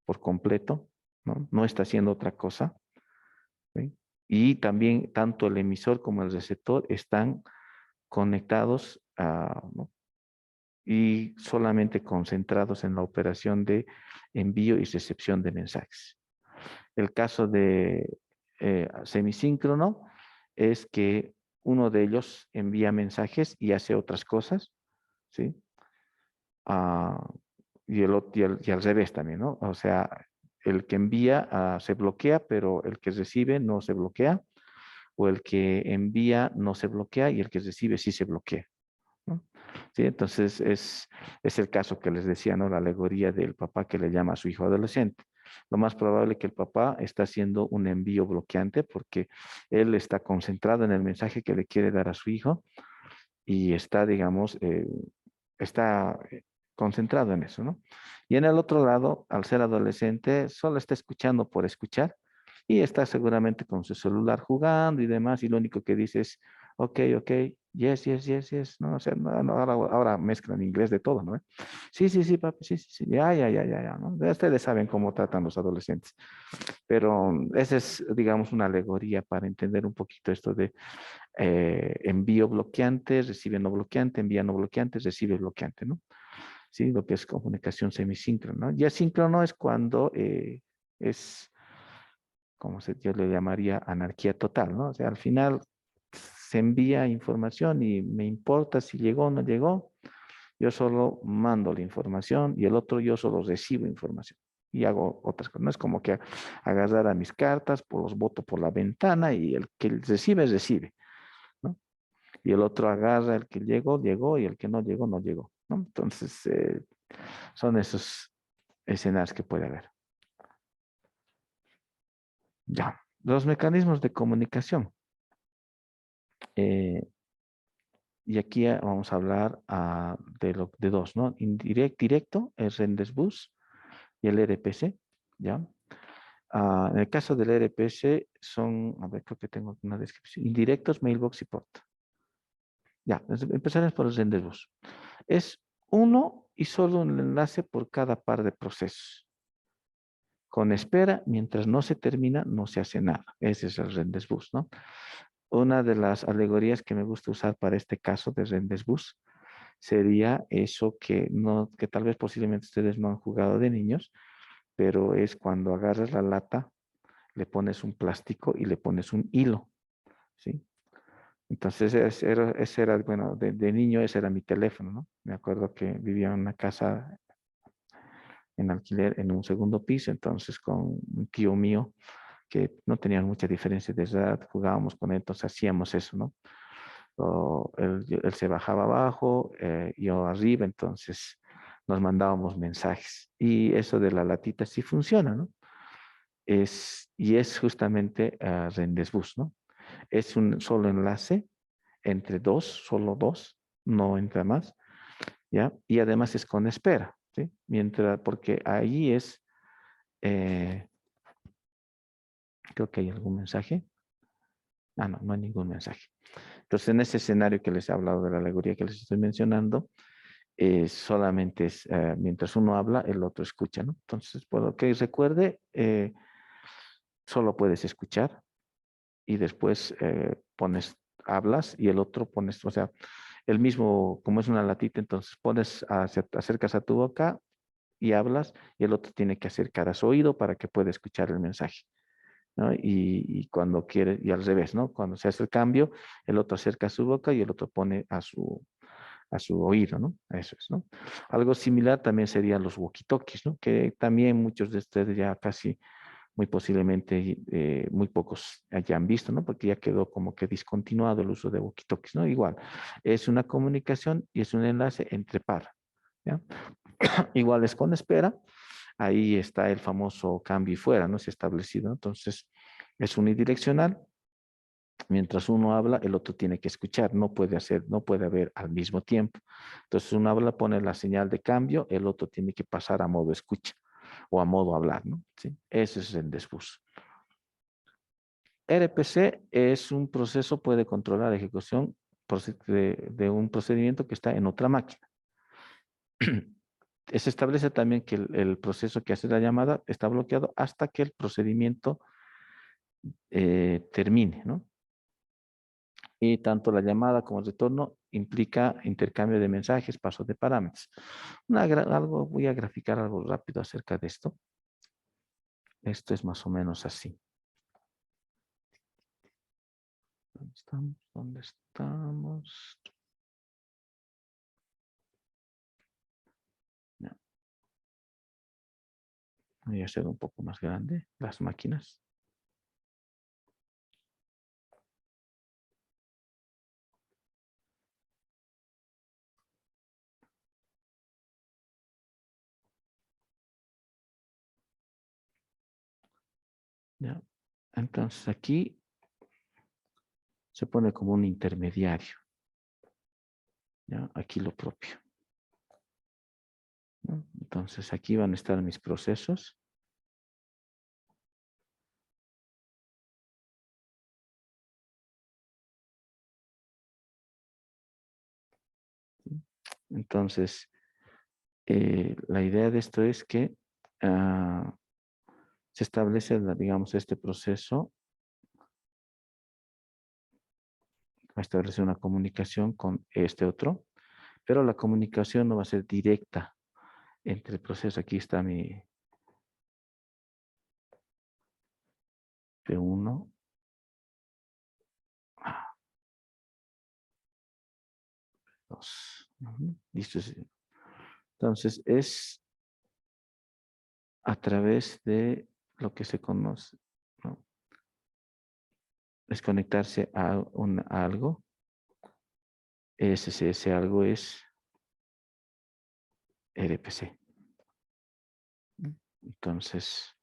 A: por completo, ¿no? No está haciendo otra cosa, ¿sí? Y también tanto el emisor como el receptor están conectados ¿no?, y solamente concentrados en la operación de envío y recepción de mensajes. El caso de semisíncrono es que uno de ellos envía mensajes y hace otras cosas, ¿sí? Y al revés también, ¿no? O sea, el que envía se bloquea, pero el que recibe no se bloquea, o el que envía no se bloquea y el que recibe sí se bloquea, ¿no? ¿sí? Entonces es el caso que les decía, ¿no? La alegoría del papá que le llama a su hijo adolescente. Lo más probable es que el papá está haciendo un envío bloqueante porque él está concentrado en el mensaje que le quiere dar a su hijo y está, digamos, está concentrado en eso, ¿no? Y en el otro lado, al ser adolescente, solo está escuchando por escuchar y está seguramente con su celular jugando y demás, y lo único que dice es, ok, ok, yes, yes, yes, yes, ¿no? O sea, ahora mezclan inglés de todo, ¿no? Sí, sí, sí, papi, sí, sí, sí, ya, ya, ya, ya, ya, ¿no? Ustedes saben cómo tratan los adolescentes, pero esa es, digamos, una alegoría para entender un poquito esto de envío bloqueante, recibe no bloqueante, envía no bloqueante, recibe bloqueante, ¿no? Sí, lo que es comunicación semisíncrona, ¿no? Y asíncrono es cuando es, como yo le llamaría, anarquía total, ¿no? O sea, al final se envía información y me importa si llegó o no llegó, yo solo mando la información y el otro yo solo recibo información y hago otras cosas. No es como que agarrar a mis cartas, pues los boto por la ventana y el que recibe, recibe, ¿no? Y el otro agarra, el que llegó, llegó y el que no llegó, no llegó, ¿no? Entonces, son esos escenarios que puede haber. Ya, los mecanismos de comunicación. Eh, y aquí vamos a hablar de dos, ¿no? Directo, el Rendezvous y el RPC, ¿ya? En el caso del RPC son, a ver, creo que tengo una descripción, indirectos, mailbox y port. Ya, empezaremos por el Rendezvous. Es uno y solo un enlace por cada par de procesos. Con espera, mientras no se termina, no se hace nada. Ese es el Rendezvous, ¿no? Una de las alegorías que me gusta usar para este caso de Rendezvous sería eso que no, que tal vez posiblemente ustedes no han jugado de niños, pero es cuando agarras la lata, le pones un plástico y le pones un hilo, ¿sí? Entonces ese era bueno, de niño ese era mi teléfono, ¿no? Me acuerdo que vivía en una casa en alquiler en un segundo piso, entonces con un tío mío que no tenían mucha diferencia de edad, jugábamos con él, entonces hacíamos eso, ¿no? Él se bajaba abajo, yo arriba, entonces nos mandábamos mensajes. Y eso de la latita sí funciona, ¿no? Y es justamente Rendezvous, ¿no? Es un solo enlace entre dos, solo dos, no entre más, ¿ya? Y además es con espera, ¿sí? Mientras, porque ahí es, eh, creo que hay algún mensaje. Ah, no, no hay ningún mensaje. Entonces, en ese escenario que les he hablado de la alegoría que les estoy mencionando, solamente es mientras uno habla, el otro escucha, ¿no? Entonces, por que recuerde, solo puedes escuchar y después hablas y el otro pones, o sea, el mismo, como es una latita, entonces acercas a tu boca y hablas y el otro tiene que acercar a su oído para que pueda escuchar el mensaje, ¿no? Y cuando quiere, y al revés, ¿no? Cuando se hace el cambio, el otro acerca a su boca y el otro pone a su oído, ¿no? Eso es, ¿no? Algo similar también serían los walkie-talkies, ¿no? Que también muchos de ustedes ya casi, muy posiblemente, muy pocos hayan visto, ¿no? Porque ya quedó como que discontinuado el uso de walkie-talkies, ¿no? Igual, es una comunicación y es un enlace entre par, ¿ya? Igual es con espera, ahí está el famoso cambio y fuera, ¿no? Se ha establecido, entonces es unidireccional. Mientras uno habla, el otro tiene que escuchar, no puede haber al mismo tiempo. Entonces uno habla, pone la señal de cambio, el otro tiene que pasar a modo escucha o a modo hablar, ¿no? ¿Sí? Ese es el desbus. RPC es un proceso, puede controlar la ejecución de un procedimiento que está en otra máquina. Se establece también que el proceso que hace la llamada está bloqueado hasta que el procedimiento termine, ¿no? Y tanto la llamada como el retorno implica intercambio de mensajes, paso de parámetros. Voy a graficar algo rápido acerca de esto. Esto es más o menos así. ¿Dónde estamos? ¿Dónde estamos? Ya. Voy a hacer un poco más grande las máquinas. ¿ya? Entonces aquí se pone como un intermediario, ¿ya? Aquí lo propio, ¿no? Entonces aquí van a estar mis procesos. Entonces, la idea de esto es que se establece, digamos, este proceso, va a establecer una comunicación con este otro, pero la comunicación no va a ser directa entre el proceso. Aquí está mi P1. Dos. Listo. Entonces es a través de lo que se conoce, ¿no? Es conectarse a algo. Ese algo es RPC. Entonces,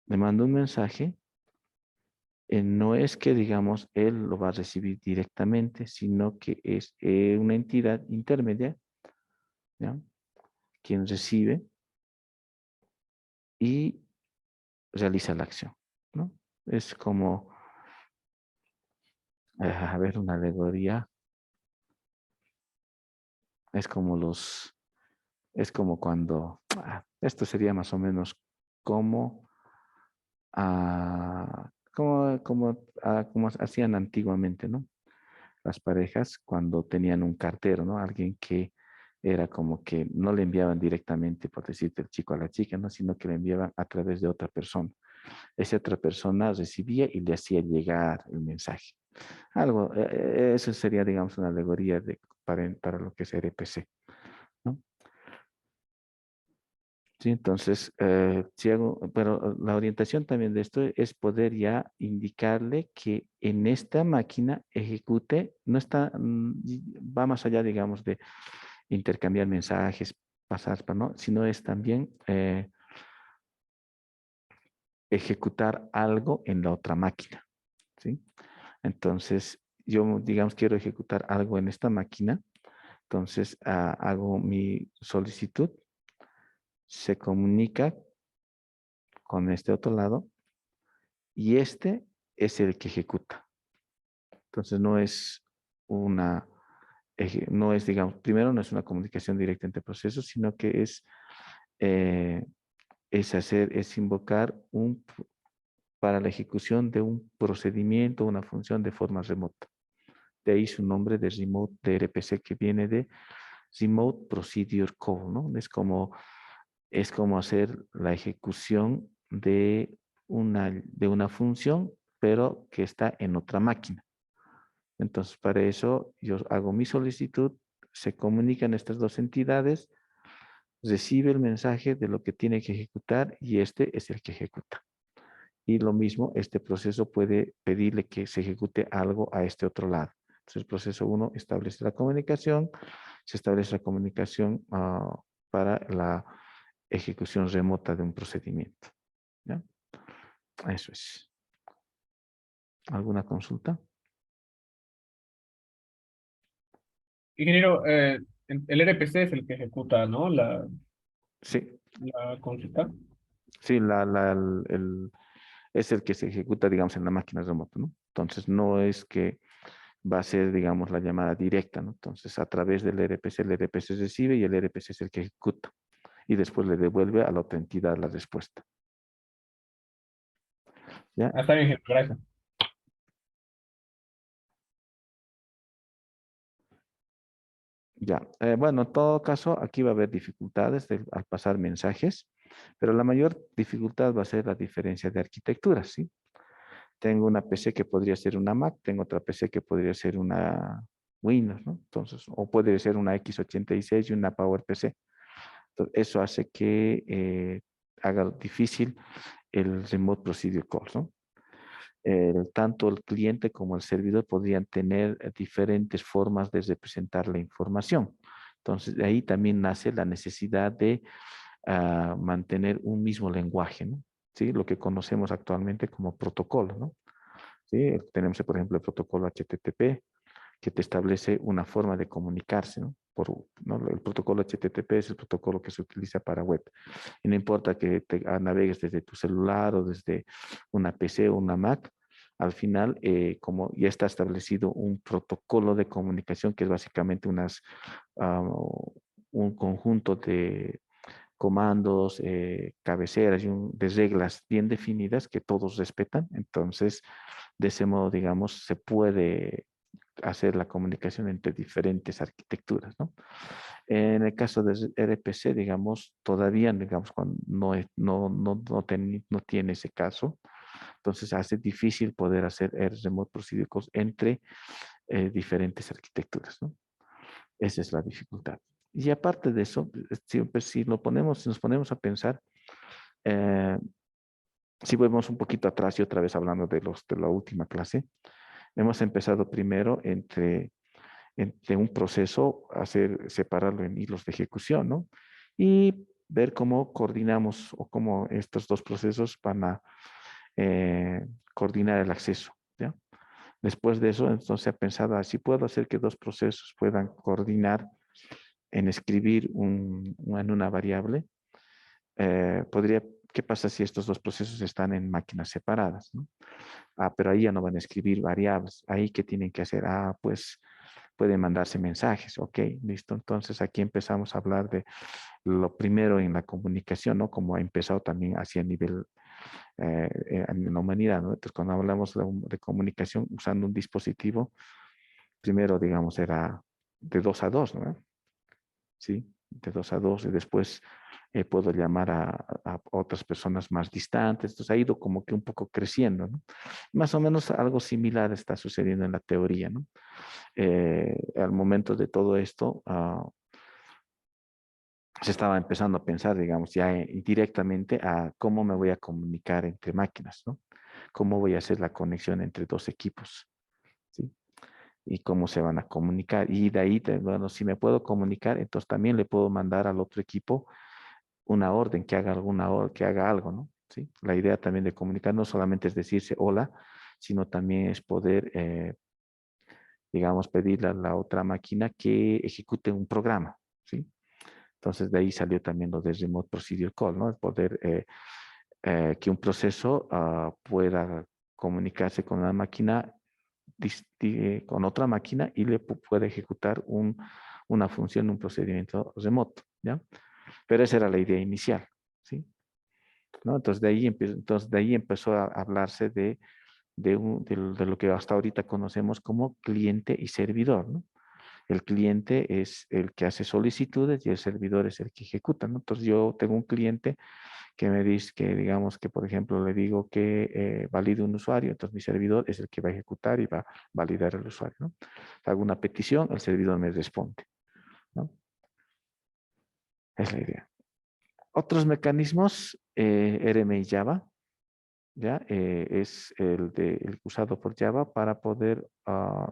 A: le mando un mensaje. No es que, digamos, él lo va a recibir directamente, sino que es una entidad intermedia, ¿ya? Quien recibe y realiza la acción, ¿no? Es como, a ver, una alegoría, es como es como cuando, esto sería más o menos como, como hacían antiguamente, ¿no? Las parejas cuando tenían un cartero, ¿no? Alguien que era como que no le enviaban directamente, por decirte, el chico a la chica, ¿no? Sino que le enviaban a través de otra persona. Esa otra persona recibía y le hacía llegar el mensaje. Algo, eso sería, digamos, una alegoría para lo que es RPC, ¿no? Sí, entonces, si hago, pero la orientación también de esto es poder ya indicarle que en esta máquina ejecute, no está, va más allá, digamos, de intercambiar mensajes, pasar, ¿no? Sino es también ejecutar algo en la otra máquina, ¿sí? Entonces, yo, digamos, quiero ejecutar algo en esta máquina, entonces hago mi solicitud, se comunica con este otro lado y este es el que ejecuta. Entonces, no es, digamos, primero no es una comunicación directa entre procesos, sino que eh, es invocar para la ejecución de un procedimiento, una función de forma remota. De ahí su nombre de remote, de RPC, que viene de Remote Procedure Call, ¿no? Es como hacer la ejecución de una función, pero que está en otra máquina. Entonces, para eso yo hago mi solicitud, se comunican estas dos entidades, recibe el mensaje de lo que tiene que ejecutar y este es el que ejecuta. Y lo mismo, este proceso puede pedirle que se ejecute algo a este otro lado. Entonces, el proceso 1 establece la comunicación, se establece la comunicación para la ejecución remota de un procedimiento. ¿Ya? Eso es. ¿Alguna consulta?
C: Ingeniero, el RPC es el que ejecuta, ¿no?
A: Sí,
C: La consulta.
A: sí, es el que se ejecuta, digamos, en la máquina remota, ¿no? Entonces, no es que va a ser, digamos, la llamada directa, ¿no? Entonces, a través del RPC, el RPC recibe y el RPC es el que ejecuta. Y después le devuelve a la otra entidad la respuesta. ¿Ya?
C: Está bien, ingeniero, gracias.
A: Ya. Bueno, en todo caso, aquí va a haber dificultades al pasar mensajes, pero la mayor dificultad va a ser la diferencia de arquitectura, ¿sí? Tengo una PC que podría ser una Mac, tengo otra PC que podría ser una Windows, ¿no? Entonces, o puede ser una x86 y una PowerPC. Entonces, eso hace que haga difícil el Remote Procedure Call, ¿no? Tanto el cliente como el servidor podrían tener diferentes formas de representar la información. Entonces, de ahí también nace la necesidad de mantener un mismo lenguaje, ¿no? ¿sí? Lo que conocemos actualmente como protocolo, ¿no? ¿Sí? Tenemos, por ejemplo, el protocolo HTTP, que te establece una forma de comunicarse, ¿no? ¿No? El protocolo HTTP es el protocolo que se utiliza para web. Y no importa que te navegues desde tu celular o desde una PC o una Mac, al final, como ya está establecido un protocolo de comunicación que es básicamente un conjunto de comandos, cabeceras de reglas bien definidas que todos respetan. Entonces, de ese modo, digamos, se puede hacer la comunicación entre diferentes arquitecturas, ¿no? En el caso de RPC, digamos, todavía, digamos, cuando no tiene ese caso, entonces hace difícil poder hacer remote procedure calls entre diferentes arquitecturas, ¿no? Esa es la dificultad. Y aparte de eso, siempre si nos ponemos a pensar, eh, si volvemos un poquito atrás y otra vez hablando de la última clase, hemos empezado primero entre un proceso, separarlo en hilos de ejecución, ¿no? Y ver cómo coordinamos o cómo estos dos procesos van a coordinar el acceso, ¿ya? Después de eso, entonces he pensado, si puedo hacer que dos procesos puedan coordinar en escribir en una variable, ¿qué pasa si estos dos procesos están en máquinas separadas, ¿no? Pero ahí ya no van a escribir variables. Ahí, ¿qué tienen que hacer? Pues pueden mandarse mensajes. Ok, listo. Entonces aquí empezamos a hablar de lo primero en la comunicación, ¿no? Como ha empezado también hacia nivel en la humanidad, ¿no? Entonces cuando hablamos de comunicación usando un dispositivo, primero, digamos, era de 2 a 2, ¿no? ¿Sí? De 2 a 2 y después puedo llamar a otras personas más distantes. Entonces ha ido como que un poco creciendo, ¿no? Más o menos algo similar está sucediendo en la teoría, ¿no? Al momento de todo esto, se estaba empezando a pensar, digamos, ya directamente a cómo me voy a comunicar entre máquinas, ¿no? Cómo voy a hacer la conexión entre dos equipos, ¿sí? Y cómo se van a comunicar. Y de ahí, bueno, si me puedo comunicar, entonces también le puedo mandar al otro equipo una orden, que haga que haga algo, ¿no? ¿Sí? La idea también de comunicar no solamente es decirse hola, sino también es poder, digamos, pedirle a la otra máquina que ejecute un programa, ¿sí? Entonces de ahí salió también lo de Remote Procedure Call, ¿no? El poder que un proceso pueda comunicarse con una máquina, con otra máquina y le pueda ejecutar una función, un procedimiento remoto, ¿ya? Pero esa era la idea inicial, ¿sí? ¿No? Entonces de ahí empezó a hablarse de lo que hasta ahorita conocemos como cliente y servidor, ¿no? El cliente es el que hace solicitudes y el servidor es el que ejecuta, ¿no? Entonces yo tengo un cliente que me dice que, digamos que, por ejemplo, le digo que valide un usuario, entonces mi servidor es el que va a ejecutar y va a validar el usuario, ¿no? Hago una petición, el servidor me responde, ¿no? Es la idea. Otros mecanismos, RMI Java, ¿ya? Es el usado por Java para poder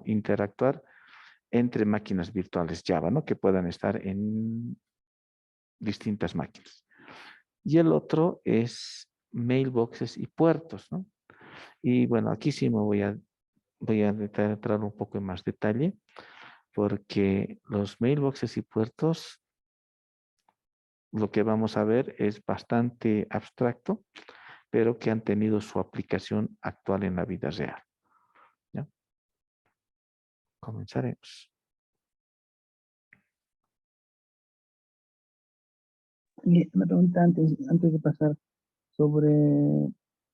A: interactuar entre máquinas virtuales Java, ¿no? Que puedan estar en distintas máquinas. Y el otro es mailboxes y puertos, ¿no? Y bueno, aquí sí voy a entrar un poco en más detalle, porque los mailboxes y puertos, lo que vamos a ver es bastante abstracto, pero que han tenido su aplicación actual en la vida real, ¿ya? Comenzaremos.
B: Y una pregunta antes de pasar sobre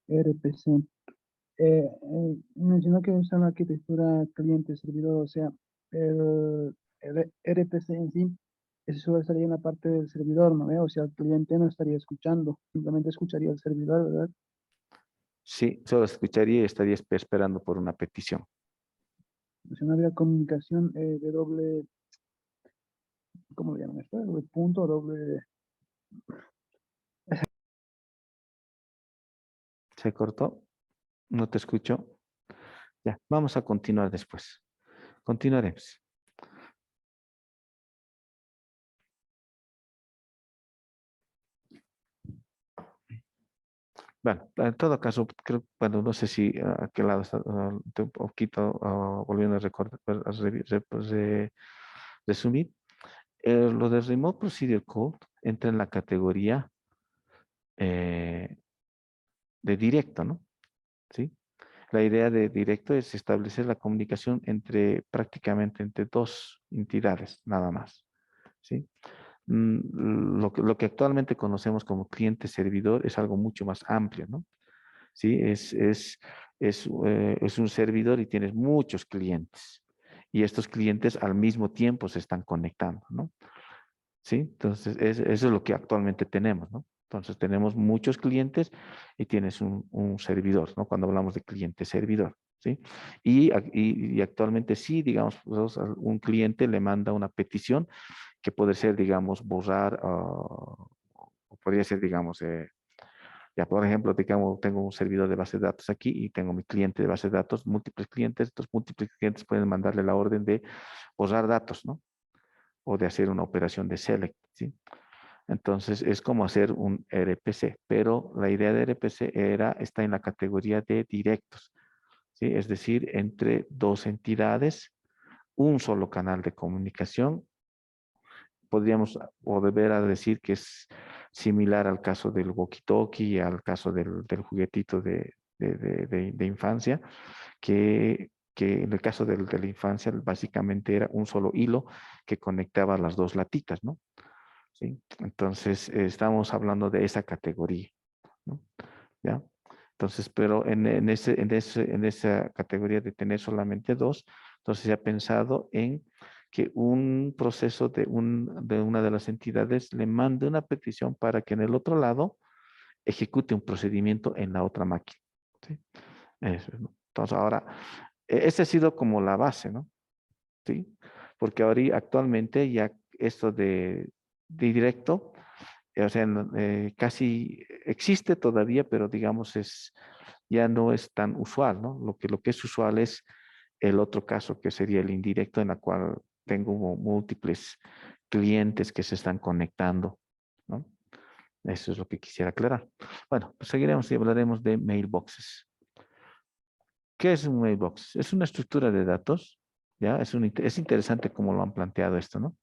B: RPC. Mencionó que usa una arquitectura cliente-servidor, o sea, el RPC en sí, eso solo estaría en la parte del servidor, ¿no? O sea, el cliente no estaría escuchando, simplemente escucharía el servidor, ¿verdad?
A: Sí, solo escucharía y estaría esperando por una petición.
B: O sea, no habría comunicación de doble, ¿cómo le llaman esto? Doble punto, doble...
A: ¿Se cortó? No te escucho. Ya, vamos a continuar después. Continuaremos. Bueno, en todo caso, creo, bueno, no sé si a qué lado está, un poquito, volviendo a recordar, resumir. Lo de Remote Procedure Code entra en la categoría eh, de directo, ¿no? ¿Sí? La idea de directo es establecer la comunicación prácticamente entre dos entidades, nada más, ¿sí? Lo que actualmente conocemos como cliente-servidor es algo mucho más amplio, ¿no? ¿Sí? Es un servidor y tienes muchos clientes. Y estos clientes al mismo tiempo se están conectando, ¿no? ¿Sí? Entonces, eso es lo que actualmente tenemos, ¿no? Entonces, tenemos muchos clientes y tienes un servidor, ¿no? Cuando hablamos de cliente-servidor, ¿sí? Y actualmente sí, digamos, pues, un cliente le manda una petición que puede ser, digamos, borrar, o podría ser, digamos, ya, por ejemplo, digamos, tengo un servidor de base de datos aquí y tengo mi cliente de base de datos, múltiples clientes. Estos múltiples clientes pueden mandarle la orden de borrar datos, ¿no? O de hacer una operación de select, ¿sí? Entonces, es como hacer un RPC, pero la idea de RPC está en la categoría de directos, ¿sí? Es decir, entre dos entidades, un solo canal de comunicación. Podríamos o deber a decir que es similar al caso del walkie-talkie, al caso del juguetito de infancia, que en el caso de la infancia básicamente era un solo hilo que conectaba las dos latitas, ¿no? ¿Sí? Entonces, estamos hablando de esa categoría, ¿no? ¿Ya? Entonces, pero en esa categoría de tener solamente dos, entonces se ha pensado en que un proceso de una de las entidades le mande una petición para que en el otro lado ejecute un procedimiento en la otra máquina, ¿sí? Eso, ¿no? Entonces, ahora, esa ha sido como la base, ¿no? ¿Sí? Porque ahora actualmente ya esto de directo, o sea, casi existe todavía, pero digamos ya no es tan usual, ¿no? Lo que es usual es el otro caso, que sería el indirecto, en la cual tengo múltiples clientes que se están conectando, ¿no? Eso es lo que quisiera aclarar. Bueno, pues seguiremos y hablaremos de mailboxes. ¿Qué es un mailbox? Es una estructura de datos, ¿ya? Es interesante cómo lo han planteado esto, ¿no?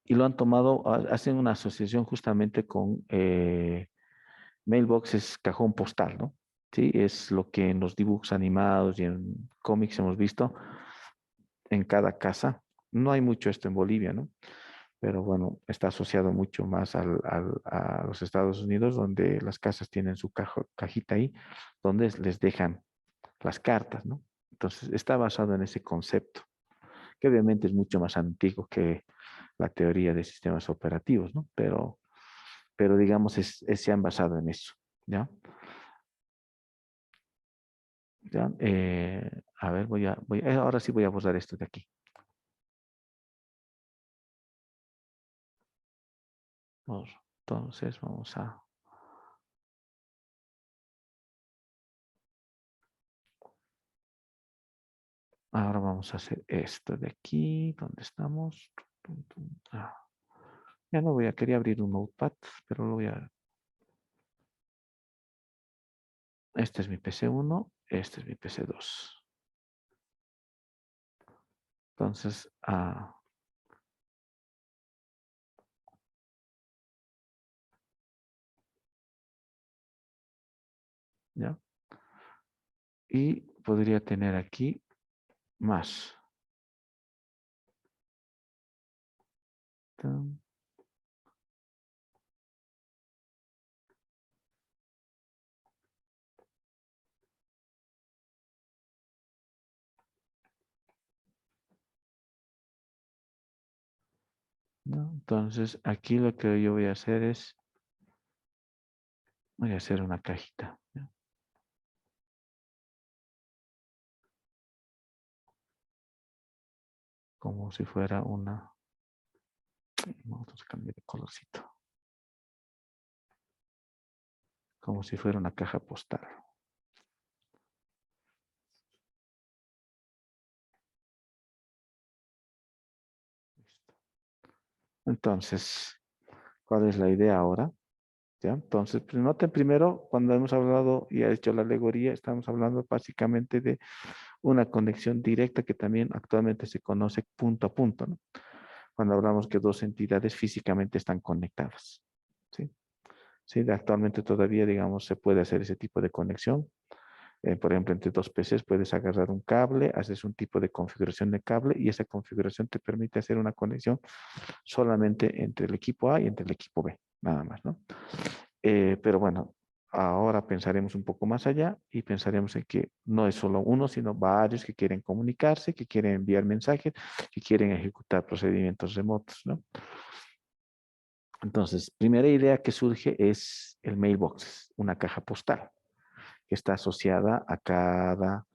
A: Y lo han tomado, hacen una asociación justamente con mailbox es cajón postal, ¿no? Sí, es lo que en los dibujos animados y en cómics hemos visto en cada casa. No hay mucho esto en Bolivia, ¿no? Pero bueno, está asociado mucho más a los Estados Unidos, donde las casas tienen su cajita ahí, donde les dejan las cartas, ¿no? Entonces, está basado en ese concepto, que obviamente es mucho más antiguo que la teoría de sistemas operativos, ¿no? Pero digamos, se han basado en eso, ¿ya? ¿Ya? A ver, ahora sí voy a borrar esto de aquí. Entonces, ahora vamos a hacer esto de aquí, ¿dónde estamos? Ah, ya no quería abrir un notepad, pero este es mi PC1, este es mi PC2. Entonces, ¿ya? Y podría tener aquí más. ¿No? Entonces, aquí lo que yo voy a hacer es, voy a hacer una cajita, ¿ya? Como si fuera vamos a cambiar de colorcito, como si fuera una caja postal. Listo. Entonces, ¿cuál es la idea ahora? ¿Ya? Entonces, pues, noten primero, cuando hemos hablado y ha hecho la alegoría, estamos hablando básicamente de una conexión directa que también actualmente se conoce punto a punto, ¿no? Cuando hablamos que dos entidades físicamente están conectadas, ¿sí? Sí, actualmente todavía, digamos, se puede hacer ese tipo de conexión. Por ejemplo, entre dos PCs puedes agarrar un cable, haces un tipo de configuración de cable y esa configuración te permite hacer una conexión solamente entre el equipo A y entre el equipo B, nada más, ¿no? Pero bueno, ahora pensaremos un poco más allá y pensaremos en que no es solo uno, sino varios que quieren comunicarse, que quieren enviar mensajes, que quieren ejecutar procedimientos remotos, ¿no? Entonces, primera idea que surge es el mailbox, una caja postal que está asociada a cada,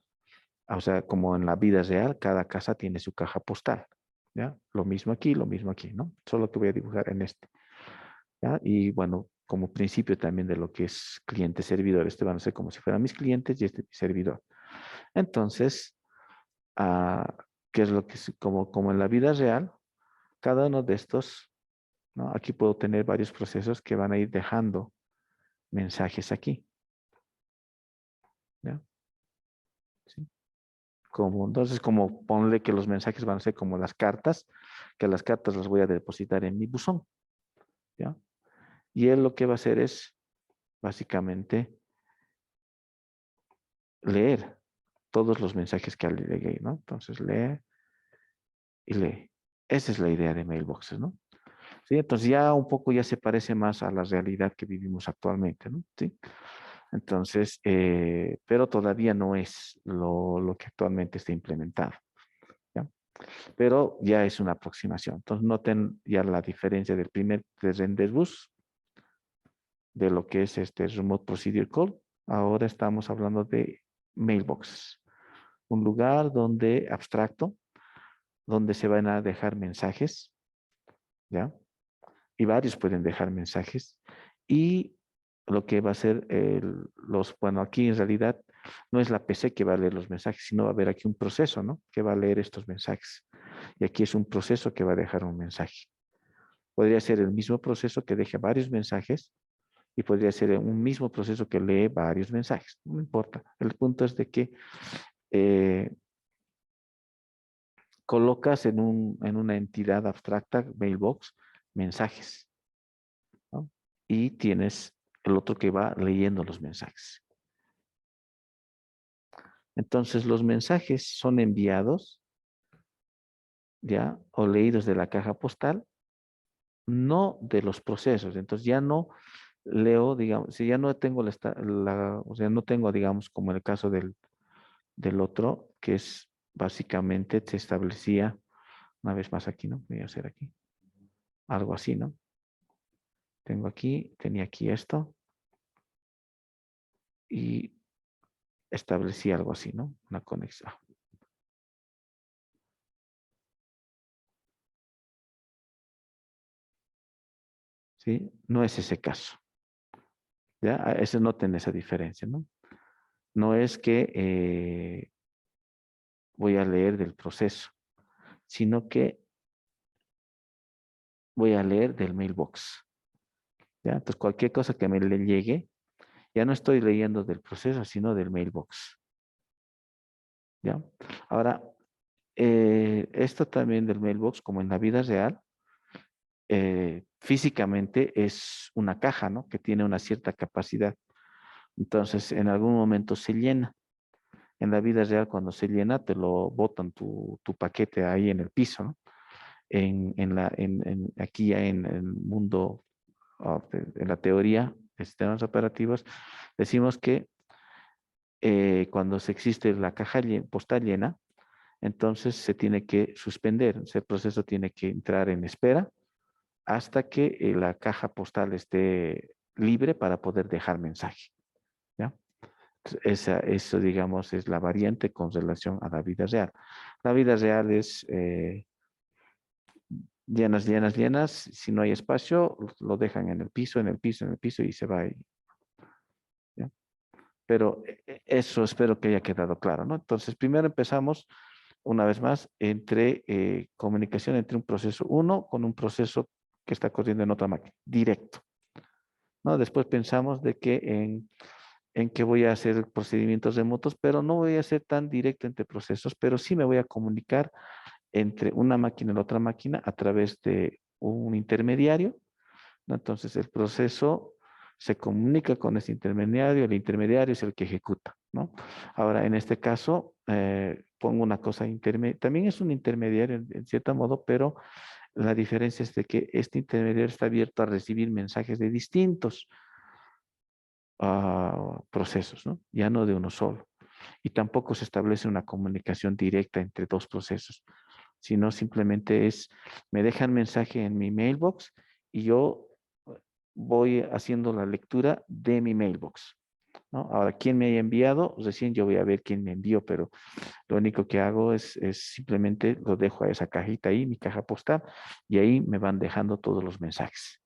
A: o sea, como en la vida real, cada casa tiene su caja postal, ¿ya? Lo mismo aquí, ¿no? Solo que voy a dibujar en este, ¿ya? Y bueno, como principio también de lo que es cliente-servidor, este van a ser como si fueran mis clientes y este mi servidor. Entonces, ah, ¿qué es lo que es? Como en la vida real, cada uno de estos, ¿no? Aquí puedo tener varios procesos que van a ir dejando mensajes aquí, ¿ya? ¿Sí? Entonces, como ponle que los mensajes van a ser como las cartas, que las cartas las voy a depositar en mi buzón, ¿ya? Y él lo que va a hacer es, básicamente, leer todos los mensajes que agregué, ¿no? Entonces, lee y lee. Esa es la idea de mailboxes, ¿no? Sí, entonces ya un poco ya se parece más a la realidad que vivimos actualmente, ¿no? Sí. Entonces, pero todavía no es lo que actualmente está implementado, ¿ya? Pero ya es una aproximación. Entonces, noten ya la diferencia del primer de render bus, de lo que es este Remote Procedure Call. Ahora estamos hablando de mailboxes, un lugar donde abstracto, donde se van a dejar mensajes, ¿ya? Y varios pueden dejar mensajes. Y lo que va a ser bueno, aquí en realidad no es la PC que va a leer los mensajes, sino va a haber aquí un proceso, ¿no? Que va a leer estos mensajes. Y aquí es un proceso que va a dejar un mensaje. Podría ser el mismo proceso que deje varios mensajes y podría ser un mismo proceso que lee varios mensajes. No importa. El punto es de que eh, colocas en una entidad abstracta, mailbox, mensajes, ¿no? Y tienes el otro que va leyendo los mensajes. Entonces, los mensajes son enviados, ¿ya? O leídos de la caja postal, no de los procesos. Entonces, ya no leo, digamos, si ya no tengo o sea, no tengo, digamos, como en el caso del otro, que es básicamente se establecía, una vez más aquí, ¿no? Voy a hacer aquí, algo así, ¿no? Tenía aquí esto y establecí algo así, ¿no? Una conexión. ¿Sí? No es ese caso. ¿Ya? Eso noten esa diferencia, ¿no? No es que voy a leer del proceso, sino que voy a leer del mailbox. ¿Ya? Entonces, cualquier cosa que me le llegue, ya no estoy leyendo del proceso, sino del mailbox. ¿Ya? Ahora, esto también del mailbox, como en la vida real, físicamente es una caja, ¿no? Que tiene una cierta capacidad. Entonces, en algún momento se llena. En la vida real, cuando se llena, te lo botan tu paquete ahí en el piso, ¿no? Aquí ya en el mundo, en la teoría de sistemas operativos, decimos que cuando se existe la caja postal llena, entonces se tiene que suspender, ese proceso tiene que entrar en espera hasta que la caja postal esté libre para poder dejar mensaje, ¿ya? Eso, digamos, es la variante con relación a la vida real. La vida real es llenas, llenas, llenas. Si no hay espacio, lo dejan en el piso, en el piso, en el piso y se va ahí, ¿ya? Pero eso espero que haya quedado claro, ¿no? Entonces, primero empezamos, una vez más, entre comunicación entre un proceso uno con un proceso que está corriendo en otra máquina, directo, ¿no? Después pensamos de que en que voy a hacer procedimientos remotos, pero no voy a ser tan directo entre procesos, pero sí me voy a comunicar entre una máquina y la otra máquina a través de un intermediario, ¿no? Entonces el proceso se comunica con ese intermediario, el intermediario es el que ejecuta, ¿no? Ahora, en este caso, pongo una cosa intermedia, también es un intermediario en cierto modo, pero la diferencia es de que este intermediario está abierto a recibir mensajes de distintos procesos, ¿no? Ya no de uno solo. Y tampoco se establece una comunicación directa entre dos procesos, sino simplemente es, me dejan mensaje en mi mailbox y yo voy haciendo la lectura de mi mailbox, ¿no? Ahora, ¿quién me haya enviado? Recién yo voy a ver quién me envió, pero lo único que hago es simplemente lo dejo a esa cajita ahí, mi caja postal, y ahí me van dejando todos los mensajes.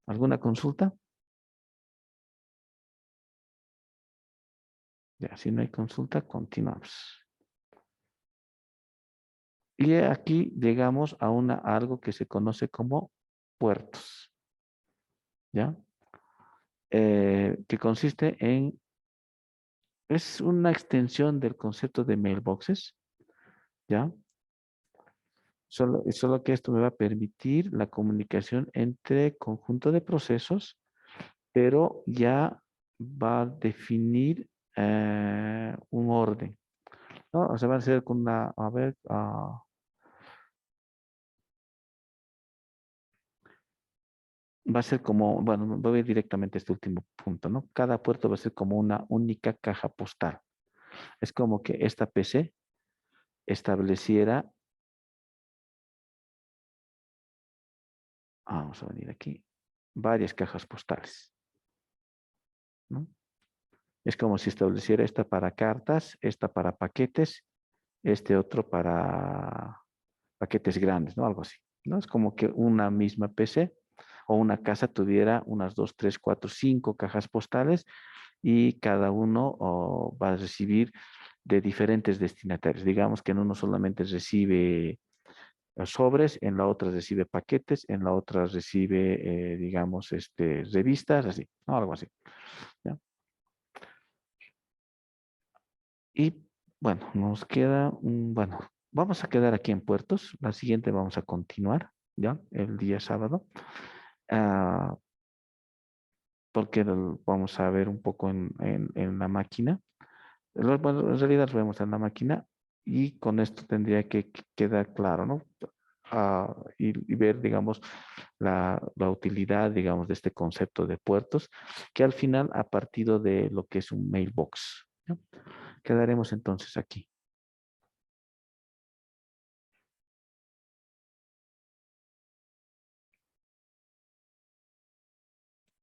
A: ¿Alguna consulta? Ya, si no hay consulta, continuamos. Y aquí llegamos a algo que se conoce como puertos, ¿ya? Que consiste es una extensión del concepto de mailboxes, ¿ya? Solo que esto me va a permitir la comunicación entre conjunto de procesos, pero ya va a definir un orden, ¿no? O sea, va a ser con una, a ver, va a ser como, bueno, voy a ir directamente a este último punto, ¿no? Cada puerto va a ser como una única caja postal. Es como que esta PC estableciera, vamos a venir aquí, varias cajas postales, ¿no? Es como si estableciera esta para cartas, esta para paquetes, este otro para paquetes grandes, ¿no? Algo así, ¿no? Es como que una misma PC o una casa tuviera unas 2, 3, 4, 5 cajas postales y cada uno va a recibir de diferentes destinatarios. Digamos que en uno solamente recibe sobres, en la otra recibe paquetes, en la otra recibe, digamos, revistas, así, ¿no? Algo así, ¿ya? Y bueno, nos queda bueno, vamos a quedar aquí en puertos. La siguiente vamos a continuar, ¿ya? El día sábado. Ah, porque vamos a ver un poco en la máquina. Bueno, en realidad lo vemos en la máquina y con esto tendría que quedar claro, ¿no? Y ver, digamos, la utilidad, digamos, de este concepto de puertos, que al final ha partido de lo que es un mailbox, ¿no? Quedaremos entonces aquí.